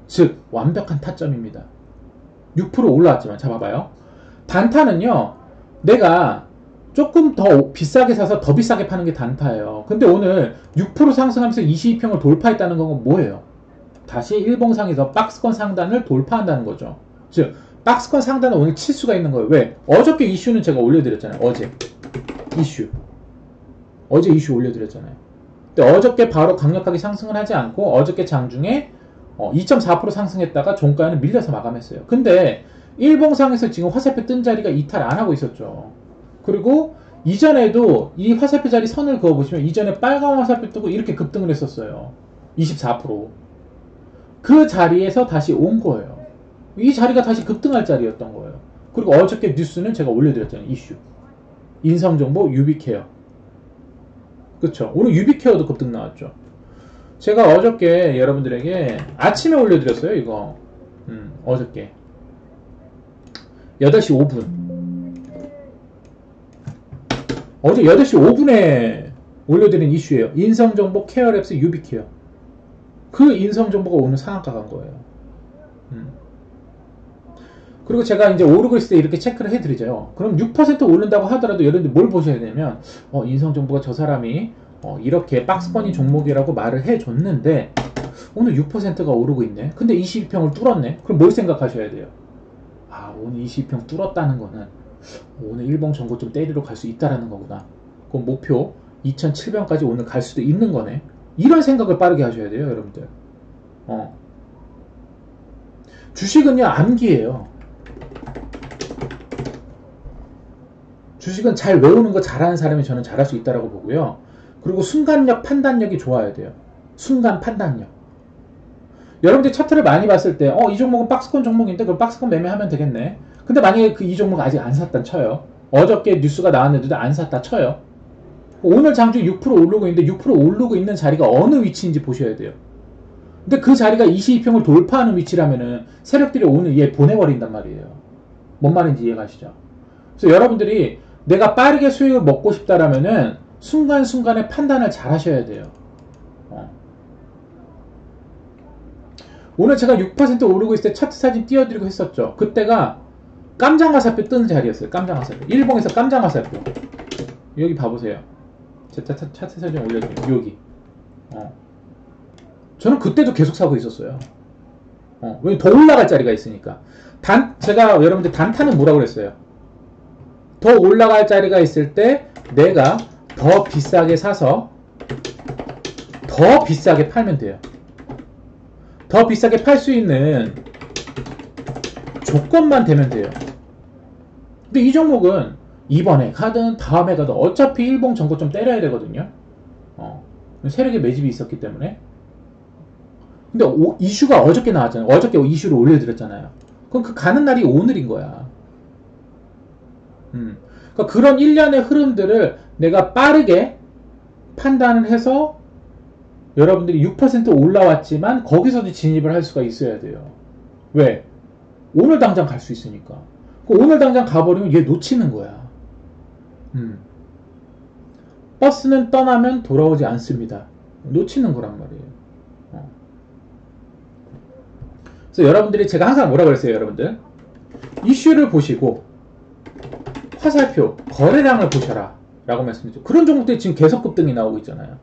즉 완벽한 타점입니다. 6% 올라왔지만 잡아봐요. 단타는요. 내가 조금 더 비싸게 사서 더 비싸게 파는 게 단타예요. 근데 오늘 6% 상승하면서 22평을 돌파했다는 건 뭐예요? 다시 일봉상에서 박스권 상단을 돌파한다는 거죠. 즉 박스권 상단은 오늘 칠 수가 있는 거예요. 왜? 어저께 이슈는 제가 올려드렸잖아요. 어제 이슈 올려드렸잖아요. 근데 어저께 바로 강력하게 상승을 하지 않고 어저께 장중에 2.4% 상승했다가 종가에는 밀려서 마감했어요. 근데 일봉상에서 지금 화살표 뜬 자리가 이탈 안 하고 있었죠. 그리고 이전에도 이 화살표 자리 선을 그어보시면 이전에 빨간 화살표 뜨고 이렇게 급등을 했었어요. 24%. 그 자리에서 다시 온 거예요. 이 자리가 다시 급등할 자리였던 거예요. 그리고 어저께 뉴스는 제가 올려드렸잖아요. 이슈. 인성정보 유비케어. 그쵸. 오늘 유비케어도 급등 나왔죠. 제가 어저께 여러분들에게 아침에 올려드렸어요. 이거. 어저께. 8시 5분. 어제 8시 5분에 올려드린 이슈예요. 인성정보 케어랩스 유비케어. 그 인성정보가 오늘 상한가 간 거예요. 그리고 제가 이제 오르고 있을 때 이렇게 체크를 해드리죠. 그럼 6% 오른다고 하더라도 여러분들 뭘 보셔야 되냐면 인성정보가 저 사람이 이렇게 박스권이 종목이라고 말을 해줬는데 오늘 6%가 오르고 있네. 근데 22평을 뚫었네. 그럼 뭘 생각하셔야 돼요? 아 오늘 22평 뚫었다는 거는 오늘 일봉 전고점 때리러 갈 수 있다라는 거구나. 그럼 목표 2007병까지 오늘 갈 수도 있는 거네. 이런 생각을 빠르게 하셔야 돼요 여러분들. 주식은요 암기예요. 주식은 잘 외우는 거 잘하는 사람이 저는 잘할 수 있다고 보고요. 그리고 순간력, 판단력이 좋아야 돼요. 순간 판단력. 여러분들 차트를 많이 봤을 때 이 종목은 박스권 종목인데 그럼 박스권 매매하면 되겠네. 근데 만약에 이 종목 아직 안 샀다 쳐요. 어저께 뉴스가 나왔는데도 안 샀다 쳐요. 오늘 장중 6% 오르고 있는데 6% 오르고 있는 자리가 어느 위치인지 보셔야 돼요. 근데 그 자리가 22평을 돌파하는 위치라면은 세력들이 오늘 얘 보내버린단 말이에요. 뭔 말인지 이해가시죠? 그래서 여러분들이 내가 빠르게 수익을 먹고 싶다라면은 순간순간에 판단을 잘 하셔야 돼요. 오늘 제가 6% 오르고 있을 때 차트 사진 띄워드리고 했었죠. 그때가 깜장화살표 뜨는 자리였어요. 깜장화살표. 일봉에서 깜장화살표. 여기 봐보세요. 제 차트 사진 올려드릴게요. 여기. 저는 그때도 계속 사고 있었어요. 왜 더 올라갈 자리가 있으니까. 제가 여러분들 단타는 뭐라고 그랬어요? 더 올라갈 자리가 있을 때 내가 더 비싸게 사서 더 비싸게 팔면 돼요. 더 비싸게 팔 수 있는 조건만 되면 돼요. 근데 이 종목은 이번에 가든 다음에 가든 어차피 일봉 전고점 때려야 되거든요. 세력의 매집이 있었기 때문에. 근데 이슈가 어저께 나왔잖아요. 어저께 이슈를 올려드렸잖아요. 그럼 그 가는 날이 오늘인 거야. 그러니까 그런 일련의 흐름들을 내가 빠르게 판단을 해서 여러분들이 6% 올라왔지만 거기서도 진입을 할 수가 있어야 돼요. 왜? 오늘 당장 갈 수 있으니까. 오늘 당장 가버리면 얘 놓치는 거야. 버스는 떠나면 돌아오지 않습니다. 놓치는 거란 말이에요. 그래서 여러분들이 제가 항상 뭐라 그랬어요, 여러분들? 이슈를 보시고 화살표, 거래량을 보셔라 라고 말씀드렸죠. 그런 종목들이 지금 계속 급등이 나오고 있잖아요.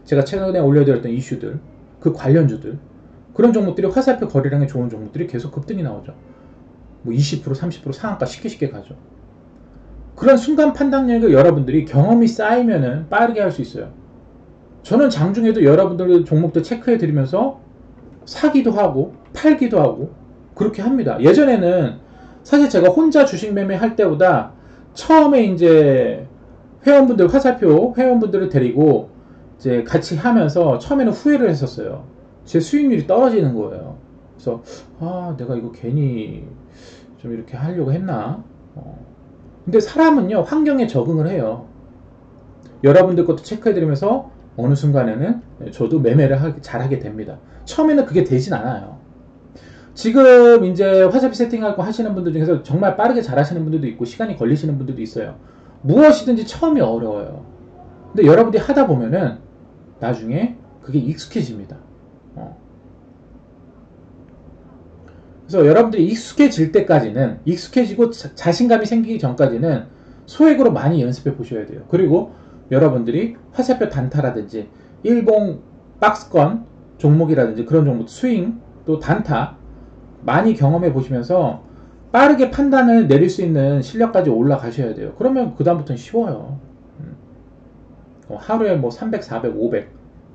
제가 최근에 올려드렸던 이슈들, 그 관련주들, 그런 종목들이 화살표 거래량이 좋은 종목들이 계속 급등이 나오죠. 뭐 20%, 30% 상한가 쉽게 가죠. 그런 순간 판단력을 여러분들이 경험이 쌓이면은 빠르게 할 수 있어요. 저는 장중에도 여러분들 종목들 체크해 드리면서 사기도 하고 팔기도 하고 그렇게 합니다. 예전에는 사실 제가 혼자 주식 매매할 때보다 처음에 이제 회원분들, 화살표 회원분들을 데리고 이제 같이 하면서 처음에는 후회를 했었어요. 제 수익률이 떨어지는 거예요. 그래서 내가 이거 괜히 좀 이렇게 하려고 했나? 근데 사람은요, 환경에 적응을 해요. 여러분들 것도 체크해드리면서 어느 순간에는 저도 매매를 잘하게 됩니다. 처음에는 그게 되진 않아요. 지금 이제 화살표 세팅하고 하시는 분들 중에서 정말 빠르게 잘하시는 분들도 있고 시간이 걸리시는 분들도 있어요. 무엇이든지 처음이 어려워요. 근데 여러분들이 하다 보면은 나중에 그게 익숙해집니다. 그래서 여러분들이 익숙해질 때까지는, 익숙해지고 자신감이 생기기 전까지는 소액으로 많이 연습해 보셔야 돼요. 그리고 여러분들이 화살표 단타라든지 일봉 박스권 종목이라든지 그런 종목, 스윙 또 단타 많이 경험해 보시면서 빠르게 판단을 내릴 수 있는 실력까지 올라가셔야 돼요. 그러면 그 다음부터는 쉬워요. 하루에 뭐 300, 400, 500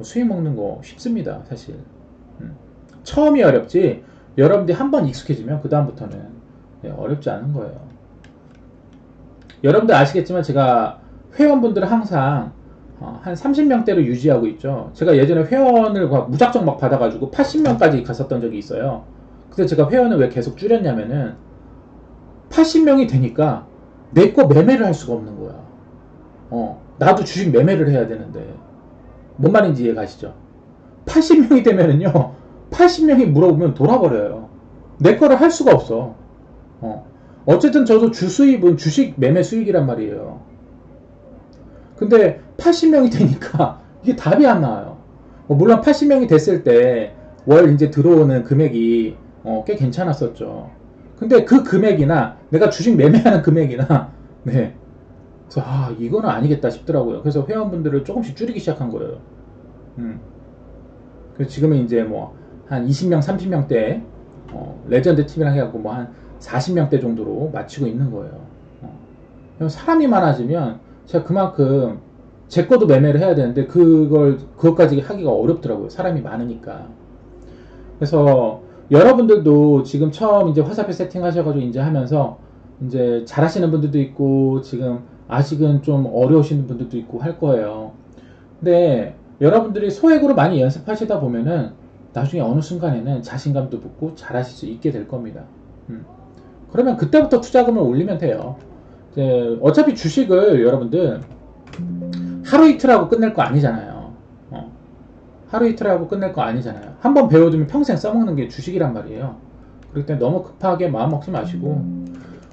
수익 먹는 거 쉽습니다, 사실. 처음이 어렵지 여러분들이 한번 익숙해지면 그 다음부터는 어렵지 않은 거예요. 여러분들 아시겠지만 제가 회원분들을 항상 한 30명대로 유지하고 있죠. 제가 예전에 회원을 무작정 막 받아가지고 80명까지 갔었던 적이 있어요. 그래서 제가 회원을 왜 계속 줄였냐면은 80명이 되니까 내 거 매매를 할 수가 없는 거야. 나도 주식 매매를 해야 되는데 뭔 말인지 이해 가시죠? 80명이 되면은요 80명이 물어보면 돌아버려요. 내 거를 할 수가 없어. 어쨌든 저도 주수입은 주식 매매 수익이란 말이에요. 근데 80명이 되니까 이게 답이 안 나와요. 물론 80명이 됐을 때 월 이제 들어오는 금액이 꽤 괜찮았었죠. 근데 그 금액이나 내가 주식 매매하는 금액이나 네. 그래서 이거는 아니겠다 싶더라고요. 그래서 회원분들을 조금씩 줄이기 시작한 거예요. 그래서 지금은 이제 뭐 한 20명, 30명대 레전드 팀이랑 해갖고 뭐 한 40명대 정도로 맞추고 있는 거예요. 사람이 많아지면 제가 그만큼 제 것도 매매를 해야 되는데 그것까지 하기가 어렵더라고요. 사람이 많으니까. 그래서 여러분들도 지금 처음 이제 화살표 세팅 하셔가지고 이제 하면서 이제 잘하시는 분들도 있고 지금 아직은 좀 어려우시는 분들도 있고 할 거예요. 근데 여러분들이 소액으로 많이 연습하시다 보면은 나중에 어느 순간에는 자신감도 붙고 잘하실 수 있게 될 겁니다. 그러면 그때부터 투자금을 올리면 돼요. 어차피 주식을 여러분들 하루 이틀 하고 끝낼 거 아니잖아요. 하루 이틀 하고 끝낼 거 아니잖아요. 한번 배워두면 평생 써먹는 게 주식이란 말이에요. 그렇기 때문에 너무 급하게 마음 먹지 마시고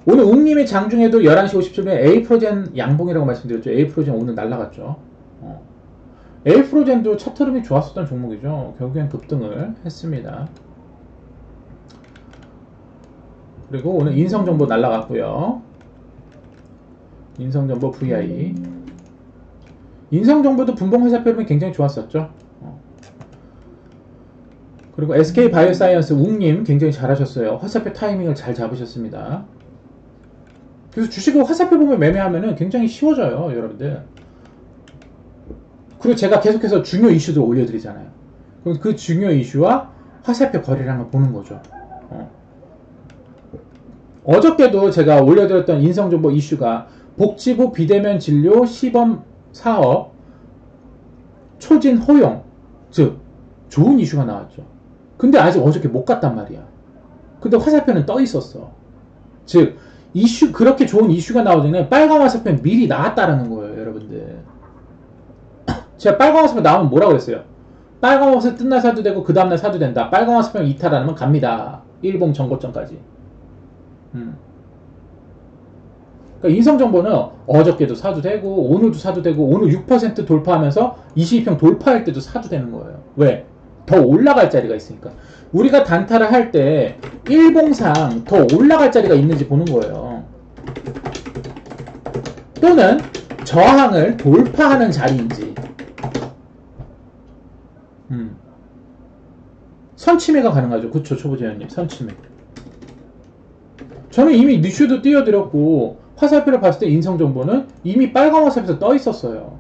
오늘 웅님이 장중에도 11시 57분에 에이프로젠 양봉이라고 말씀드렸죠. 에이프로젠 오늘 날라갔죠. 에이프로젠도 차트 흐름이 좋았었던 종목이죠. 결국엔 급등을 했습니다. 그리고 오늘 인성정보 날라갔고요. 인성정보 VI. 인성정보도 분봉 화살표 흐름이 굉장히 좋았었죠. 그리고 SK바이오사이언스 웅님 굉장히 잘하셨어요. 화살표 타이밍을 잘 잡으셨습니다. 그래서 주식을 화살표 보면 매매하면은 굉장히 쉬워져요, 여러분들. 그리고 제가 계속해서 중요 이슈들 올려드리잖아요. 그럼 그 중요 이슈와 화살표 거래량을 보는 거죠. 어저께도 제가 올려드렸던 인성정보 이슈가 복지부 비대면 진료 시범 사업 초진 허용, 즉 좋은 이슈가 나왔죠. 근데 아직 어저께 못 갔단 말이야. 근데 화살표는 떠 있었어. 즉 그렇게 좋은 이슈가 나오기 전에 빨간 화살표는 미리 나왔다라는 거예요, 여러분들. 제가 빨간 화살표 나오면 뭐라고 그랬어요? 빨간 화살표 뜬날 사도 되고 그 다음날 사도 된다. 빨간 화살표 이탈 안 하면 갑니다. 일봉 전고점까지. 그러니까 인성정보는 어저께도 사도 되고 오늘도 사도 되고 오늘 6% 돌파하면서 22평 돌파할 때도 사도 되는 거예요. 왜? 더 올라갈 자리가 있으니까. 우리가 단타를 할 때 일봉상 더 올라갈 자리가 있는지 보는 거예요. 또는 저항을 돌파하는 자리인지. 선침해가 가능하죠. 그쵸, 초보자연님. 선침해. 저는 이미 뉴슈도 띄워드렸고 화살표를 봤을 때 인성정보는 이미 빨간 화살표에서 떠 있었어요.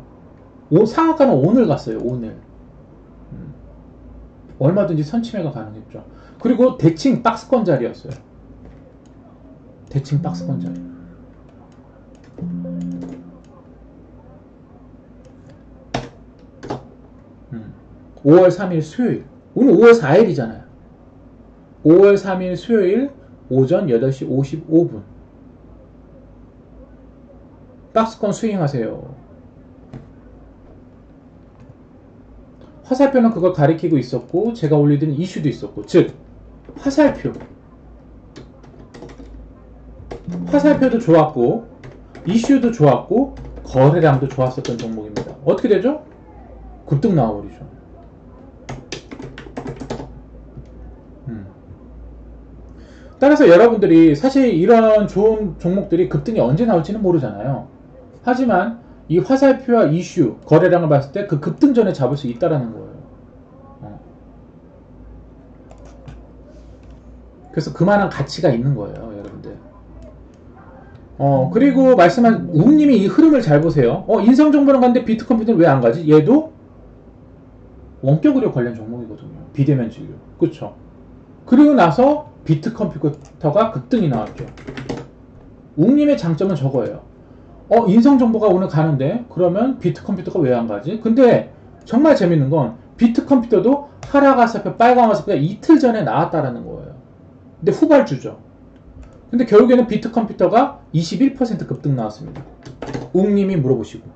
상한가는 오늘 갔어요. 오늘. 얼마든지 선침해가 가능했죠. 그리고 대칭 박스권 자리였어요. 대칭 박스권 자리. 5월 3일 수요일. 오늘 5월 4일이잖아요. 5월 3일 수요일 오전 8시 55분. 박스권 스윙하세요. 화살표는 그걸 가리키고 있었고 제가 올리던 이슈도 있었고, 즉 화살표도 좋았고 이슈도 좋았고 거래량도 좋았었던 종목입니다. 어떻게 되죠? 급등 나와버리죠. 따라서 여러분들이 사실 이런 좋은 종목들이 급등이 언제 나올지는 모르잖아요. 하지만 이 화살표와 이슈, 거래량을 봤을 때 그 급등 전에 잡을 수 있다라는 거예요. 그래서 그만한 가치가 있는 거예요, 여러분들. 그리고 말씀한 웅님이 이 흐름을 잘 보세요. 인성정보랑 갔는데 비트컴퓨터는 왜 안 가지? 얘도 원격 의료 관련 종목이거든요. 비대면 진료. 그쵸? 그리고 나서 비트컴퓨터가 급등이 나왔죠. 웅님의 장점은 저거예요. 인성정보가 오늘 가는데 그러면 비트컴퓨터가 왜 안 가지? 근데 정말 재밌는 건 비트컴퓨터도 하락 화살표, 빨간 화살표가 이틀 전에 나왔다라는 거예요. 근데 후발주죠. 근데 결국에는 비트컴퓨터가 21% 급등 나왔습니다. 웅님이 물어보시고.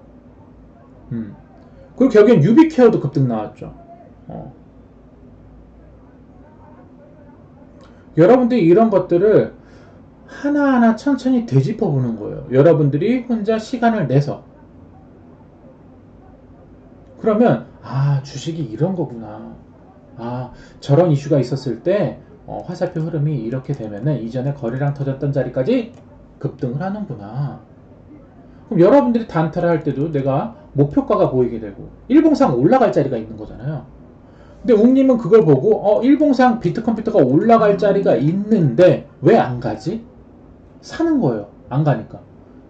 그리고 결국엔 유비케어도 급등 나왔죠. 여러분들이 이런 것들을 하나하나 천천히 되짚어 보는 거예요. 여러분들이 혼자 시간을 내서. 그러면 주식이 이런 거구나. 저런 이슈가 있었을 때 화살표 흐름이 이렇게 되면은 이전에 거래량 터졌던 자리까지 급등을 하는구나. 그럼 여러분들이 단타를 할 때도 내가 목표가가 보이게 되고 일봉상 올라갈 자리가 있는 거잖아요. 근데 웅님은 그걸 보고 일봉상 비트컴퓨터가 올라갈 자리가 있는데 왜 안 가지? 사는 거예요. 안 가니까.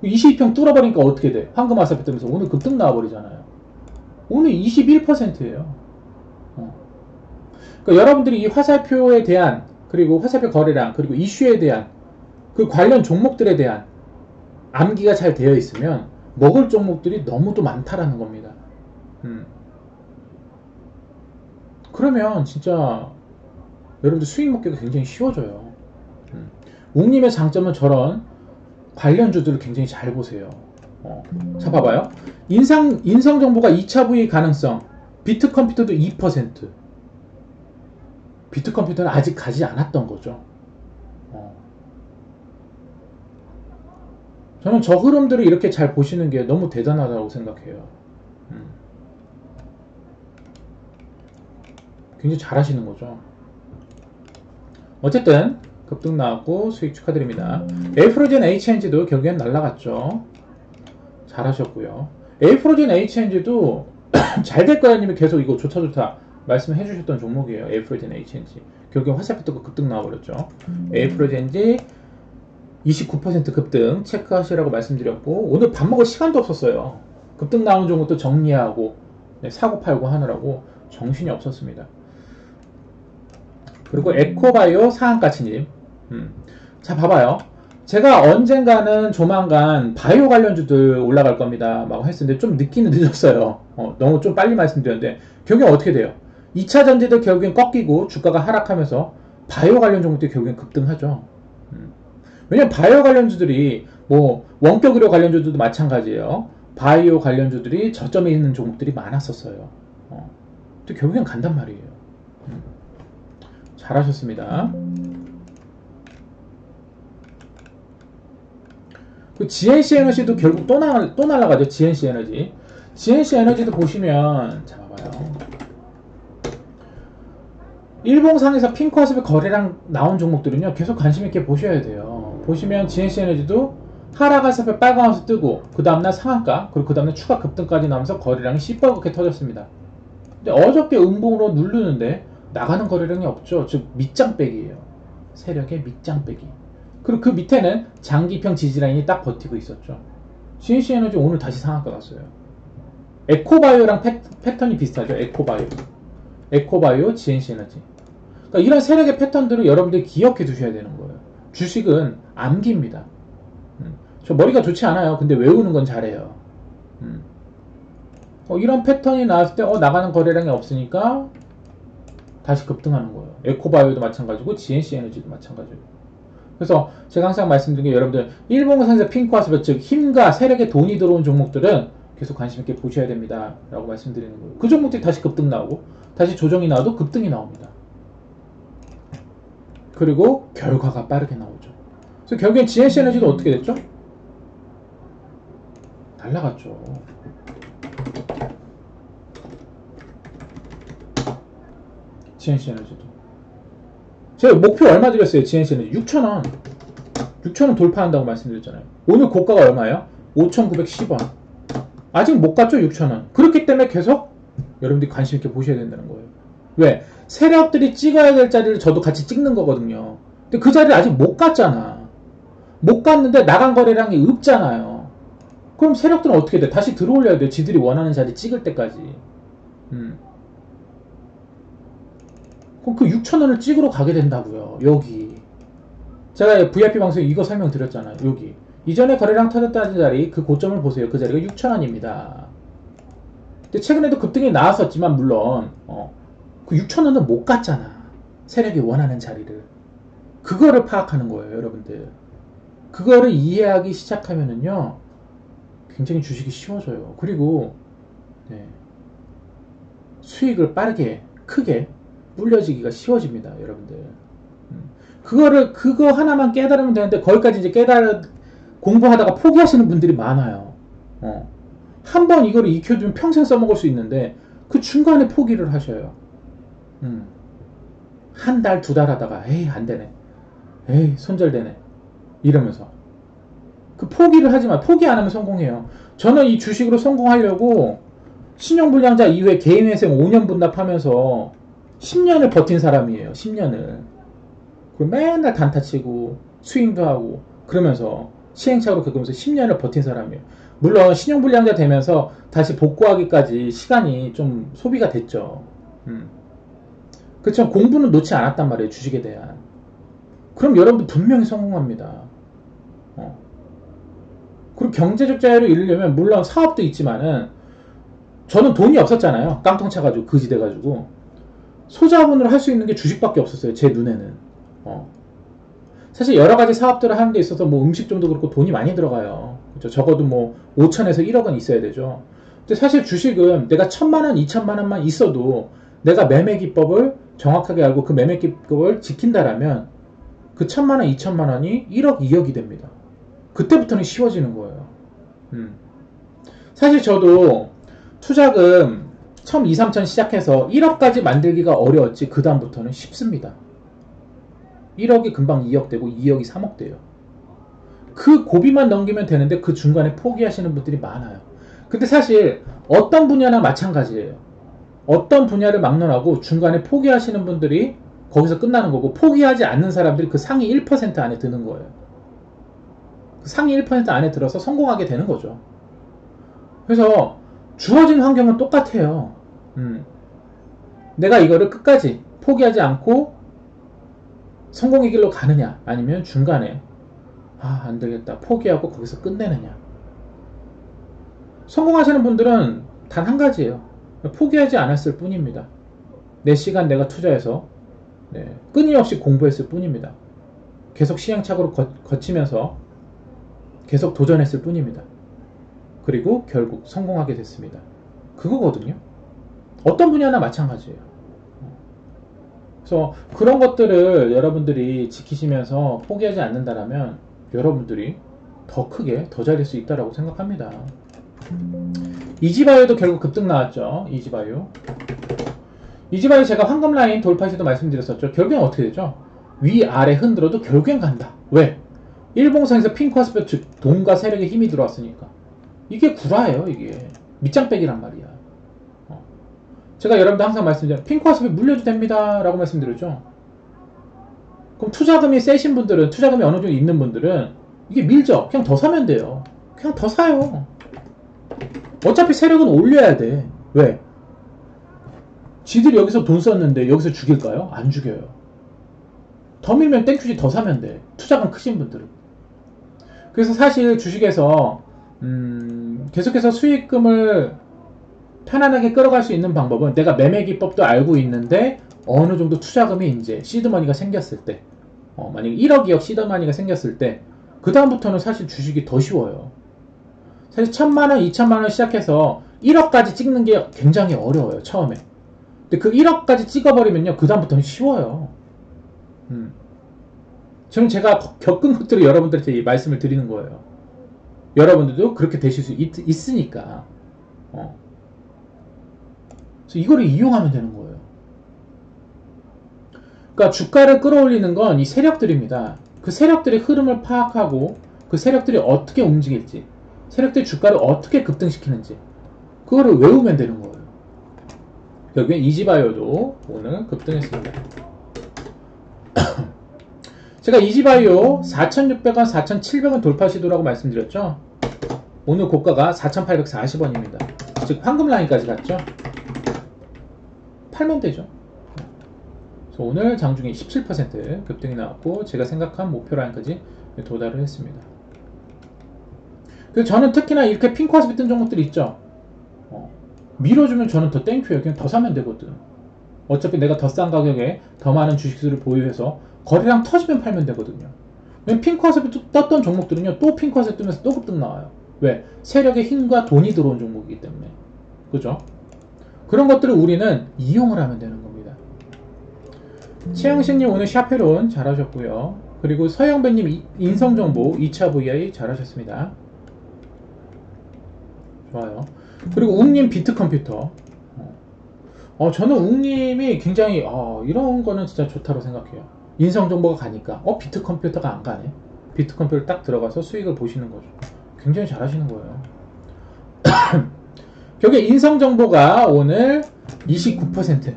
22평 뚫어버리니까 어떻게 돼? 황금 화살표 뜨면서 오늘 급등 나와버리잖아요. 오늘 21%예요. 그러니까 여러분들이 이 화살표에 대한, 그리고 화살표 거래량, 그리고 이슈에 대한 그 관련 종목들에 대한 암기가 잘 되어 있으면 먹을 종목들이 너무도 많다라는 겁니다. 그러면 진짜 여러분들 수익 먹기가 굉장히 쉬워져요. 웅님의 장점은 저런 관련주들을 굉장히 잘 보세요. 자, 봐봐요. 인성정보가 2차 부위 가능성, 비트컴퓨터도 2%. 비트컴퓨터는 아직 가지 않았던 거죠. 저는 저 흐름들을 이렇게 잘 보시는 게 너무 대단하다고 생각해요. 굉장히 잘 하시는 거죠. 어쨌든 급등 나왔고 수익 축하드립니다. 에이프로젠 HNG도 결국엔 날라갔죠. 잘 하셨고요. 에이프로젠 HNG도 잘 될 거야 님이 계속 이거 좋다 말씀해 주셨던 종목이에요. 에이프로젠 HNG. 결국엔 화살표 뜨고 급등 나와버렸죠. 에이프로젠지 29% 급등 체크하시라고 말씀드렸고, 오늘 밥 먹을 시간도 없었어요. 급등 나온 종목도 정리하고 사고 팔고 하느라고 정신이 없었습니다. 그리고 에코바이오 상한가치님. 자, 봐봐요. 제가 언젠가는 조만간 바이오 관련주들 올라갈 겁니다 막 했었는데 좀 늦기는 늦었어요. 너무 좀 빨리 말씀드렸는데 결국엔 어떻게 돼요? 2차 전지도 결국엔 꺾이고 주가가 하락하면서 바이오 관련 종목들이 결국엔 급등하죠. 왜냐면 바이오 관련주들이 뭐 원격 의료 관련주들도 마찬가지예요. 바이오 관련주들이 저점에 있는 종목들이 많았었어요. 근데 결국엔 간단 말이에요. 잘하셨습니다. 그 GNC 에너지도 결국 또 날라가죠. GNC 에너지. GNC 에너지도 보시면, 잡아봐요. 일봉상에서 핑크화습의 거래량 나온 종목들은요, 계속 관심있게 보셔야 돼요. 보시면 GNC 에너지도 하락화습에 빨간화습 뜨고, 그 다음날 상한가, 그리고 그 다음날 추가 급등까지 나오면서 거래량이 시뻘겋게 터졌습니다. 근데 어저께 음봉으로 누르는데, 나가는 거래량이 없죠. 즉, 밑장빼기예요. 세력의 밑장빼기. 그리고 그 밑에는 장기평 지지라인이 딱 버티고 있었죠. GNC 에너지 오늘 다시 상한가 갔어요. 에코바이오랑 패턴이 비슷하죠. 에코바이오, GNC 에너지. 그러니까 이런 세력의 패턴들을 여러분들이 기억해 두셔야 되는 거예요. 주식은 암기입니다. 저 머리가 좋지 않아요. 근데 외우는 건 잘해요. 이런 패턴이 나왔을 때 나가는 거래량이 없으니까 다시 급등하는 거예요. 에코바이오도 마찬가지고 GNC 에너지도 마찬가지고. 그래서 제가 항상 말씀드린 게 여러분들 일봉상에서 핑크화습, 즉 힘과 세력의 돈이 들어온 종목들은 계속 관심있게 보셔야 됩니다 라고 말씀드리는 거예요. 그 종목들이 다시 급등 나오고 다시 조정이 나와도 급등이 나옵니다. 그리고 결과가 빠르게 나오죠. 그래서 결국엔 GNC 에너지도 어떻게 됐죠? 날라갔죠. GNC 에너지도. 제가 목표 얼마 드렸어요? GNC 에너지 6,000원. 6,000원 돌파한다고 말씀드렸잖아요. 오늘 고가가 얼마예요? 5,910원. 아직 못 갔죠? 6,000원. 그렇기 때문에 계속 여러분들이 관심 있게 보셔야 된다는 거예요. 왜? 세력들이 찍어야 될 자리를 저도 같이 찍는 거거든요. 근데 그 자리를 아직 못 갔잖아. 못 갔는데 나간 거래량이 없잖아요. 그럼 세력들은 어떻게 돼? 다시 들어올려야 돼요. 지들이 원하는 자리 찍을 때까지. 그럼 그 6,000원을 찍으러 가게 된다고요. 여기. 제가 VIP 방송에 이거 설명드렸잖아요. 여기. 이전에 거래량 터졌다는 자리, 그 고점을 보세요. 그 자리가 6,000원입니다. 근데 최근에도 급등이 나왔었지만, 물론, 그 6,000원은 못 갔잖아. 세력이 원하는 자리를. 그거를 파악하는 거예요, 여러분들. 그거를 이해하기 시작하면은요, 굉장히 주식이 쉬워져요. 그리고, 네, 수익을 빠르게, 크게, 불려지기가 쉬워집니다, 여러분들. 그거 하나만 깨달으면 되는데, 거기까지 이제 공부하다가 포기하시는 분들이 많아요. 한번 이거를 익혀두면 평생 써먹을 수 있는데, 그 중간에 포기를 하셔요. 한 달, 두 달 하다가, 에이, 안 되네. 에이, 손절되네. 이러면서. 그 포기를 하지 마. 포기 안 하면 성공해요. 저는 이 주식으로 성공하려고, 신용불량자 이후에 개인회생 5년 분납하면서, 10년을 버틴 사람이에요. 10년을. 그리고 맨날 단타 치고 스윙도 하고 그러면서 시행착오로 겪으면서 10년을 버틴 사람이에요. 물론 신용불량자 되면서 다시 복구하기까지 시간이 좀 소비가 됐죠. 그렇지만 공부는 놓지 않았단 말이에요. 주식에 대한. 그럼 여러분들 분명히 성공합니다. 그리고 경제적 자유를 이루려면 물론 사업도 있지만은 저는 돈이 없었잖아요. 깡통 차가지고 거지 돼가지고 소자본으로 할 수 있는 게 주식밖에 없었어요. 제 눈에는. 사실 여러 가지 사업들을 하는 데 있어서 뭐 음식점도 그렇고 돈이 많이 들어가요. 그렇죠? 적어도 뭐 5천에서 1억은 있어야 되죠. 근데 사실 주식은 내가 1,000만 원, 2,000만 원만 있어도 내가 매매 기법을 정확하게 알고 그 매매 기법을 지킨다라면 그 1,000만 원, 2,000만 원이 1억, 2억이 됩니다. 그때부터는 쉬워지는 거예요. 사실 저도 투자금 처음 2, 3천 시작해서 1억까지 만들기가 어려웠지 그 다음부터는 쉽습니다. 1억이 금방 2억 되고 2억이 3억 돼요. 그 고비만 넘기면 되는데 그 중간에 포기하시는 분들이 많아요. 근데 사실 어떤 분야나 마찬가지예요. 어떤 분야를 막론하고 중간에 포기하시는 분들이 거기서 끝나는 거고 포기하지 않는 사람들이 그 상위 1% 안에 드는 거예요. 그 상위 1% 안에 들어서 성공하게 되는 거죠. 그래서 주어진 환경은 똑같아요. 내가 이거를 끝까지 포기하지 않고 성공의 길로 가느냐 아니면 중간에 안 되겠다 포기하고 거기서 끝내느냐. 성공하시는 분들은 단 한 가지예요. 포기하지 않았을 뿐입니다. 내 시간 내가 투자해서 끊임없이 공부했을 뿐입니다. 계속 시행착오를 거치면서 계속 도전했을 뿐입니다. 그리고 결국 성공하게 됐습니다. 그거거든요. 어떤 분야나 마찬가지예요. 그래서 그런 것들을 여러분들이 지키시면서 포기하지 않는다라면 여러분들이 더 크게 더 잘할 수 있다고 생각합니다. 이지바이오도 결국 급등 나왔죠. 이지바이오 제가 황금 라인 돌파 시도 말씀드렸었죠. 결국엔 어떻게 되죠? 위아래 흔들어도 결국엔 간다. 왜? 일봉선에서 핑크와스페 즉 돈과 세력의 힘이 들어왔으니까. 이게 구라예요. 이게 밑장빼기란 말이야. 제가 여러분들 항상 말씀드려요. 핑크와스페 물려도 됩니다 라고 말씀드렸죠. 그럼 투자금이 세신 분들은, 투자금이 어느 정도 있는 분들은 이게 밀죠. 그냥 더 사면 돼요. 그냥 더 사요. 어차피 세력은 올려야 돼. 왜? 지들이 여기서 돈 썼는데 여기서 죽일까요? 안 죽여요. 더 밀면 땡큐지 더 사면 돼. 투자금 크신 분들은. 그래서 사실 주식에서 계속해서 수익금을 편안하게 끌어갈 수 있는 방법은 내가 매매 기법도 알고 있는데 어느 정도 투자금이 이제 시드머니가 생겼을 때 만약에 1억 2억 시드머니가 생겼을 때 그 다음부터는 사실 주식이 더 쉬워요. 사실 1000만원 2000만원 시작해서 1억까지 찍는 게 굉장히 어려워요. 처음에. 근데 그 1억까지 찍어버리면요 그 다음부터는 쉬워요. 지금 제가 겪은 것들을 여러분들한테 말씀을 드리는 거예요. 여러분들도 그렇게 되실 수 있으니까. 그래서 이거를 이용하면 되는 거예요. 그러니까 주가를 끌어올리는 건 이 세력들입니다. 그 세력들의 흐름을 파악하고 그 세력들이 어떻게 움직일지, 세력들이 주가를 어떻게 급등시키는지 그거를 외우면 되는 거예요. 여기에 이지바이오도 오늘 급등했습니다. 제가 이지바이오 4,600원, 4,700원 돌파 시도라고 말씀드렸죠. 오늘 고가가 4,840원입니다. 즉 황금 라인까지 갔죠. 팔면 되죠. 그래서 오늘 장중에 17% 급등이 나왔고 제가 생각한 목표 라인까지 도달을 했습니다. 그래서 저는 특히나 이렇게 핑크와스페 뜬 종목들이 있죠. 밀어주면 저는 더 땡큐예요. 그냥 더 사면 되거든. 어차피 내가 더 싼 가격에 더 많은 주식들을 보유해서 거래량 터지면 팔면 되거든요. 왜냐면 핑크와스페 떴던 종목들은요 또 핑크와스페 뜨면서 또 급등 나와요. 왜? 세력의 힘과 돈이 들어온 종목이기 때문에. 그죠? 그런 것들을 우리는 이용을 하면 되는 겁니다. 최영식님 오늘 샤페론 잘하셨고요. 그리고 서영배님 인성정보 2차 VI 잘하셨습니다. 좋아요. 그리고 웅님 비트컴퓨터. 저는 웅님이 굉장히 이런 거는 진짜 좋다고 생각해요. 인성정보가 가니까 비트컴퓨터가 안 가네. 비트컴퓨터 딱 들어가서 수익을 보시는 거죠. 굉장히 잘하시는 거예요. 결국에 인성정보가 오늘 29%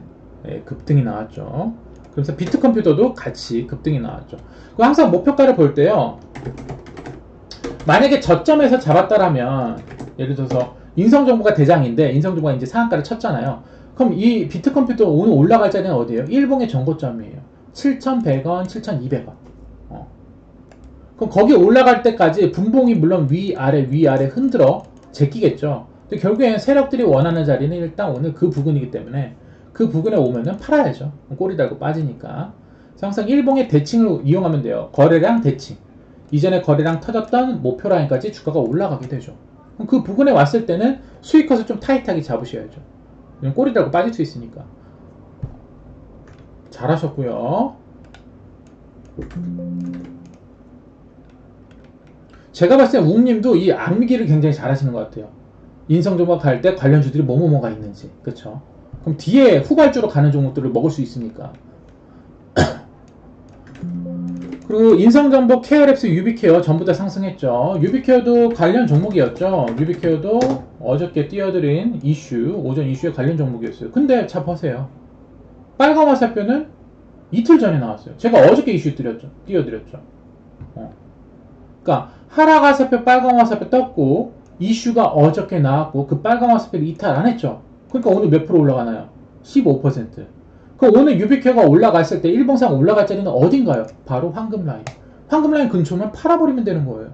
급등이 나왔죠. 그래서 비트컴퓨터도 같이 급등이 나왔죠. 항상 목표가를 볼 때요. 만약에 저점에서 잡았다라면 예를 들어서 인성정보가 대장인데 인성정보가 이제 상한가를 쳤잖아요. 그럼 이 비트컴퓨터 오늘 올라갈 자리는 어디예요? 일봉의 전고점이에요. 7,100원, 7,200원. 그럼 거기 올라갈 때까지 분봉이 물론 위아래 흔들어 제끼겠죠. 근데 결국엔 세력들이 원하는 자리는 일단 오늘 그 부근이기 때문에 그 부근에 오면은 팔아야죠. 꼬리 달고 빠지니까. 그래서 항상 일봉의 대칭을 이용하면 돼요. 거래량 대칭. 이전에 거래량 터졌던 목표 라인까지 주가가 올라가게 되죠. 그럼 그 부근에 왔을 때는 수익컷을 좀 타이트하게 잡으셔야죠. 꼬리 달고 빠질 수 있으니까. 잘하셨고요. 제가 봤을 때 웅님도 이 암기를 굉장히 잘하시는 것 같아요. 인성정보가 갈 때 관련주들이 뭐가 있는지. 그쵸? 그럼 뒤에 후발주로 가는 종목들을 먹을 수 있으니까. 그리고 인성정보, 케어랩스, 유비케어 전부 다 상승했죠. 유비케어도 관련 종목이었죠. 유비케어도 어저께 띄워드린 이슈, 오전 이슈에 관련 종목이었어요. 근데 자 보세요. 빨간 화살표는 이틀 전에 나왔어요. 제가 어저께 이슈 띄워드렸죠. 그러니까 하락 화살표, 빨간 화살표 떴고 이슈가 어저께 나왔고 그 빨간 화살표를 이탈 안 했죠. 그러니까 오늘 몇 프로 올라가나요? 15%. 그럼 오늘 유비케어가 올라갔을 때 일봉상 올라갈 자리는 어딘가요? 바로 황금 라인. 황금 라인 근처만 팔아버리면 되는 거예요.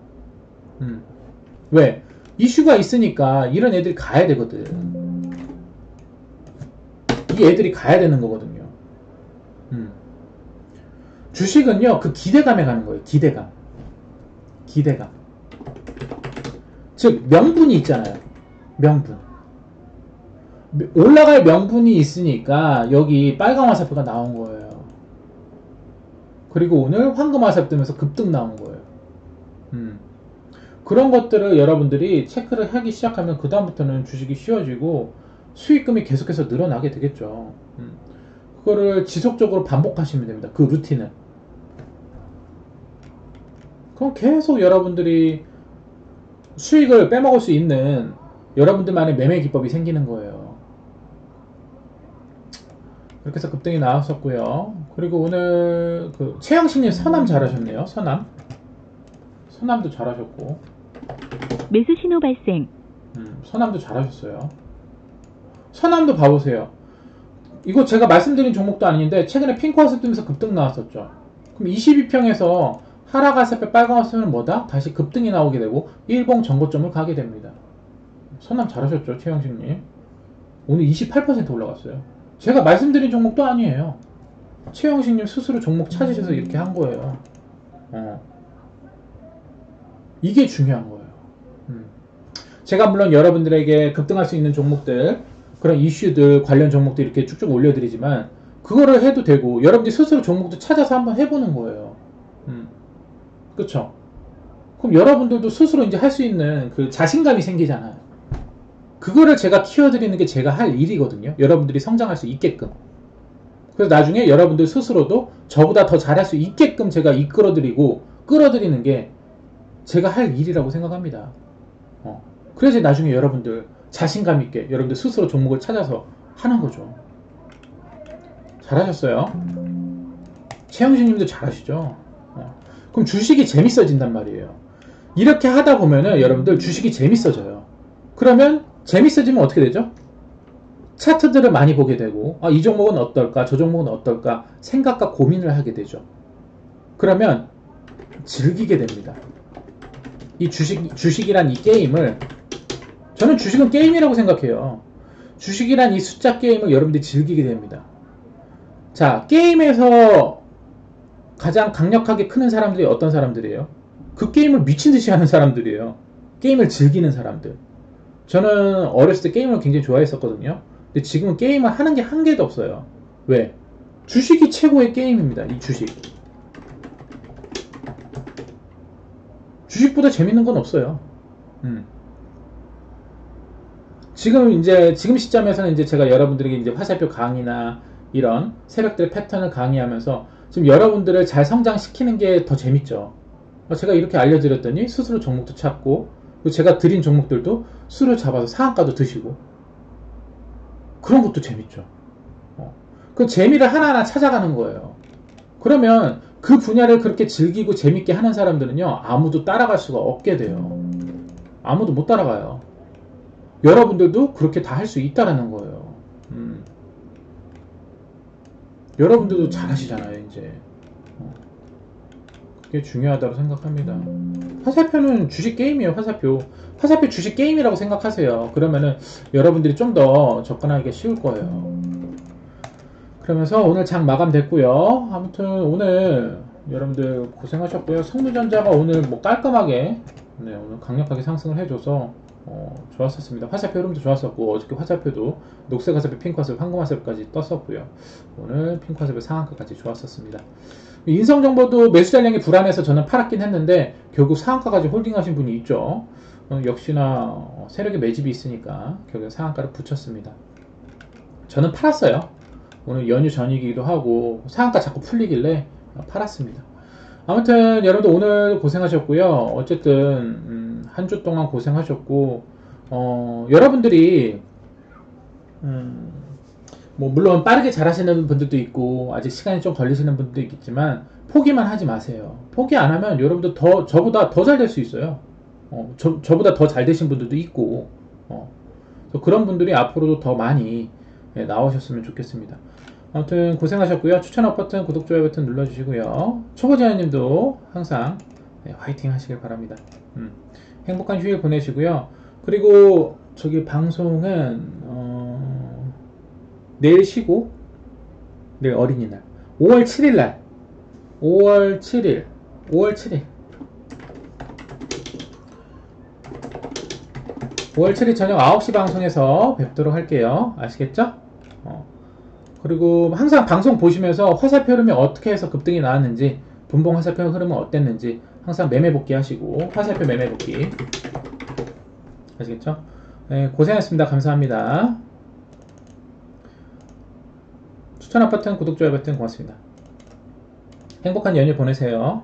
왜? 이슈가 있으니까 이런 애들이 가야 되거든. 이 애들이 가야 되는 거거든요. 주식은요, 그 기대감에 가는 거예요. 기대감. 즉 명분이 있잖아요. 명분. 올라갈 명분이 있으니까 여기 빨간 화살표가 나온 거예요. 그리고 오늘 황금 화살표 뜨면서 급등 나온 거예요. 그런 것들을 여러분들이 체크를 하기 시작하면 그 다음부터는 주식이 쉬워지고 수익금이 계속해서 늘어나게 되겠죠. 그거를 지속적으로 반복하시면 됩니다. 그 루틴을. 그럼 계속 여러분들이 수익을 빼먹을 수 있는 여러분들만의 매매 기법이 생기는 거예요. 이렇게 해서 급등이 나왔었고요. 그리고 오늘 그 최영신님 선암 잘하셨네요. 선암도 잘하셨고. 매수 신호 발생. 선암도 잘하셨어요. 선암도 봐보세요. 이거 제가 말씀드린 종목도 아닌데 최근에 핑크화살 뜨면서 급등 나왔었죠. 그럼 22평에서 하락 화살표 빨간 화살표는 뭐다? 다시 급등이 나오게 되고 일봉 정고점을 가게 됩니다. 선암 잘하셨죠, 최영식님. 오늘 28% 올라갔어요. 제가 말씀드린 종목도 아니에요. 최영식님 스스로 종목 찾으셔서 이렇게 한 거예요. 이게 중요한 거예요. 제가 물론 여러분들에게 급등할 수 있는 종목들, 그런 이슈들, 관련 종목들 이렇게 쭉쭉 올려드리지만 그거를 해도 되고 여러분들이 스스로 종목도 찾아서 한번 해보는 거예요. 그쵸? 그럼 여러분들도 스스로 이제 할 수 있는 그 자신감이 생기잖아요. 그거를 제가 키워드리는 게 제가 할 일이거든요. 여러분들이 성장할 수 있게끔. 그래서 나중에 여러분들 스스로도 저보다 더 잘할 수 있게끔 제가 이끌어드리고 끌어들이는 게 제가 할 일이라고 생각합니다. 그래서 나중에 여러분들 자신감 있게 여러분들 스스로 종목을 찾아서 하는 거죠. 잘하셨어요. 최영진님도 잘하시죠. 그럼 주식이 재밌어진단 말이에요. 이렇게 하다 보면은 여러분들 주식이 재밌어져요. 그러면 재밌어지면 어떻게 되죠? 차트들을 많이 보게 되고 이 종목은 어떨까 저 종목은 어떨까 생각과 고민을 하게 되죠. 그러면 즐기게 됩니다. 이 주식이란 이 게임을, 저는 주식은 게임이라고 생각해요. 주식이란 이 숫자 게임을 여러분들이 즐기게 됩니다. 자, 게임에서 가장 강력하게 크는 사람들이 어떤 사람들이에요? 그 게임을 미친듯이 하는 사람들이에요. 게임을 즐기는 사람들. 저는 어렸을 때 게임을 굉장히 좋아했었거든요. 근데 지금은 게임을 하는 게 한 개도 없어요. 왜? 주식이 최고의 게임입니다. 이 주식. 주식보다 재밌는 건 없어요. 지금 시점에서는 이제 제가 여러분들에게 이제 화살표 강의나 이런 세력들의 패턴을 강의하면서 지금 여러분들을 잘 성장시키는 게 더 재밌죠. 제가 이렇게 알려드렸더니 스스로 종목도 찾고, 그리고 제가 드린 종목들도 수를 잡아서 상한가도 드시고, 그런 것도 재밌죠. 그 재미를 하나하나 찾아가는 거예요. 그러면 그 분야를 그렇게 즐기고 재밌게 하는 사람들은요, 아무도 따라갈 수가 없게 돼요. 아무도 못 따라가요. 여러분들도 그렇게 다 할 수 있다라는 거예요. 여러분들도 잘하시잖아요, 이제. 그게 중요하다고 생각합니다. 화살표는 주식 게임이에요, 화살표. 화살표 주식 게임이라고 생각하세요. 그러면은 여러분들이 좀 더 접근하기가 쉬울 거예요. 그러면서 오늘 장 마감됐고요. 아무튼 오늘 여러분들 고생하셨고요. 성무전자가 오늘 뭐 깔끔하게, 오늘 강력하게 상승을 해줘서 좋았었습니다. 화살표 흐름도 좋았었고, 어저께 화살표도 녹색 화살표, 핑크 화살표, 황금 화살표까지 떴었고요. 오늘 핑크 화살표 상한가까지 좋았었습니다. 인성정보도 매수 잔량이 불안해서 저는 팔았긴 했는데 결국 상한가까지 홀딩하신 분이 있죠. 역시나 세력의 매집이 있으니까 결국 상한가를 붙였습니다. 저는 팔았어요. 오늘 연휴 전이기도 하고 상한가 자꾸 풀리길래 팔았습니다. 아무튼 여러분들 오늘 고생하셨고요. 어쨌든 한 주 동안 고생하셨고, 여러분들이 뭐 물론 빠르게 잘하시는 분들도 있고 아직 시간이 좀 걸리시는 분들도 있겠지만 포기만 하지 마세요. 포기 안 하면 여러분들 저보다 더 잘 될 수 있어요. 저보다 더 잘 되신 분들도 있고, 그런 분들이 앞으로도 더 많이 나오셨으면 좋겠습니다. 아무튼 고생하셨고요. 추천업 버튼, 구독, 좋아요 버튼 눌러주시고요. 초보자님도 항상 화이팅 하시길 바랍니다. 행복한 휴일 보내시고요. 그리고 저기 방송은 내일 쉬고 내일 어린이날 5월 7일날 5월 7일 5월 7일 저녁 9시 방송에서 뵙도록 할게요. 아시겠죠? 그리고 항상 방송 보시면서 화살표 흐름이 어떻게 해서 급등이 나왔는지, 분봉 화살표 흐름은 어땠는지 항상 매매 복귀 하시고, 화살표 매매 복귀. 아시겠죠? 네, 고생하셨습니다. 감사합니다. 추천 버튼, 구독, 좋아요 버튼 고맙습니다. 행복한 연휴 보내세요.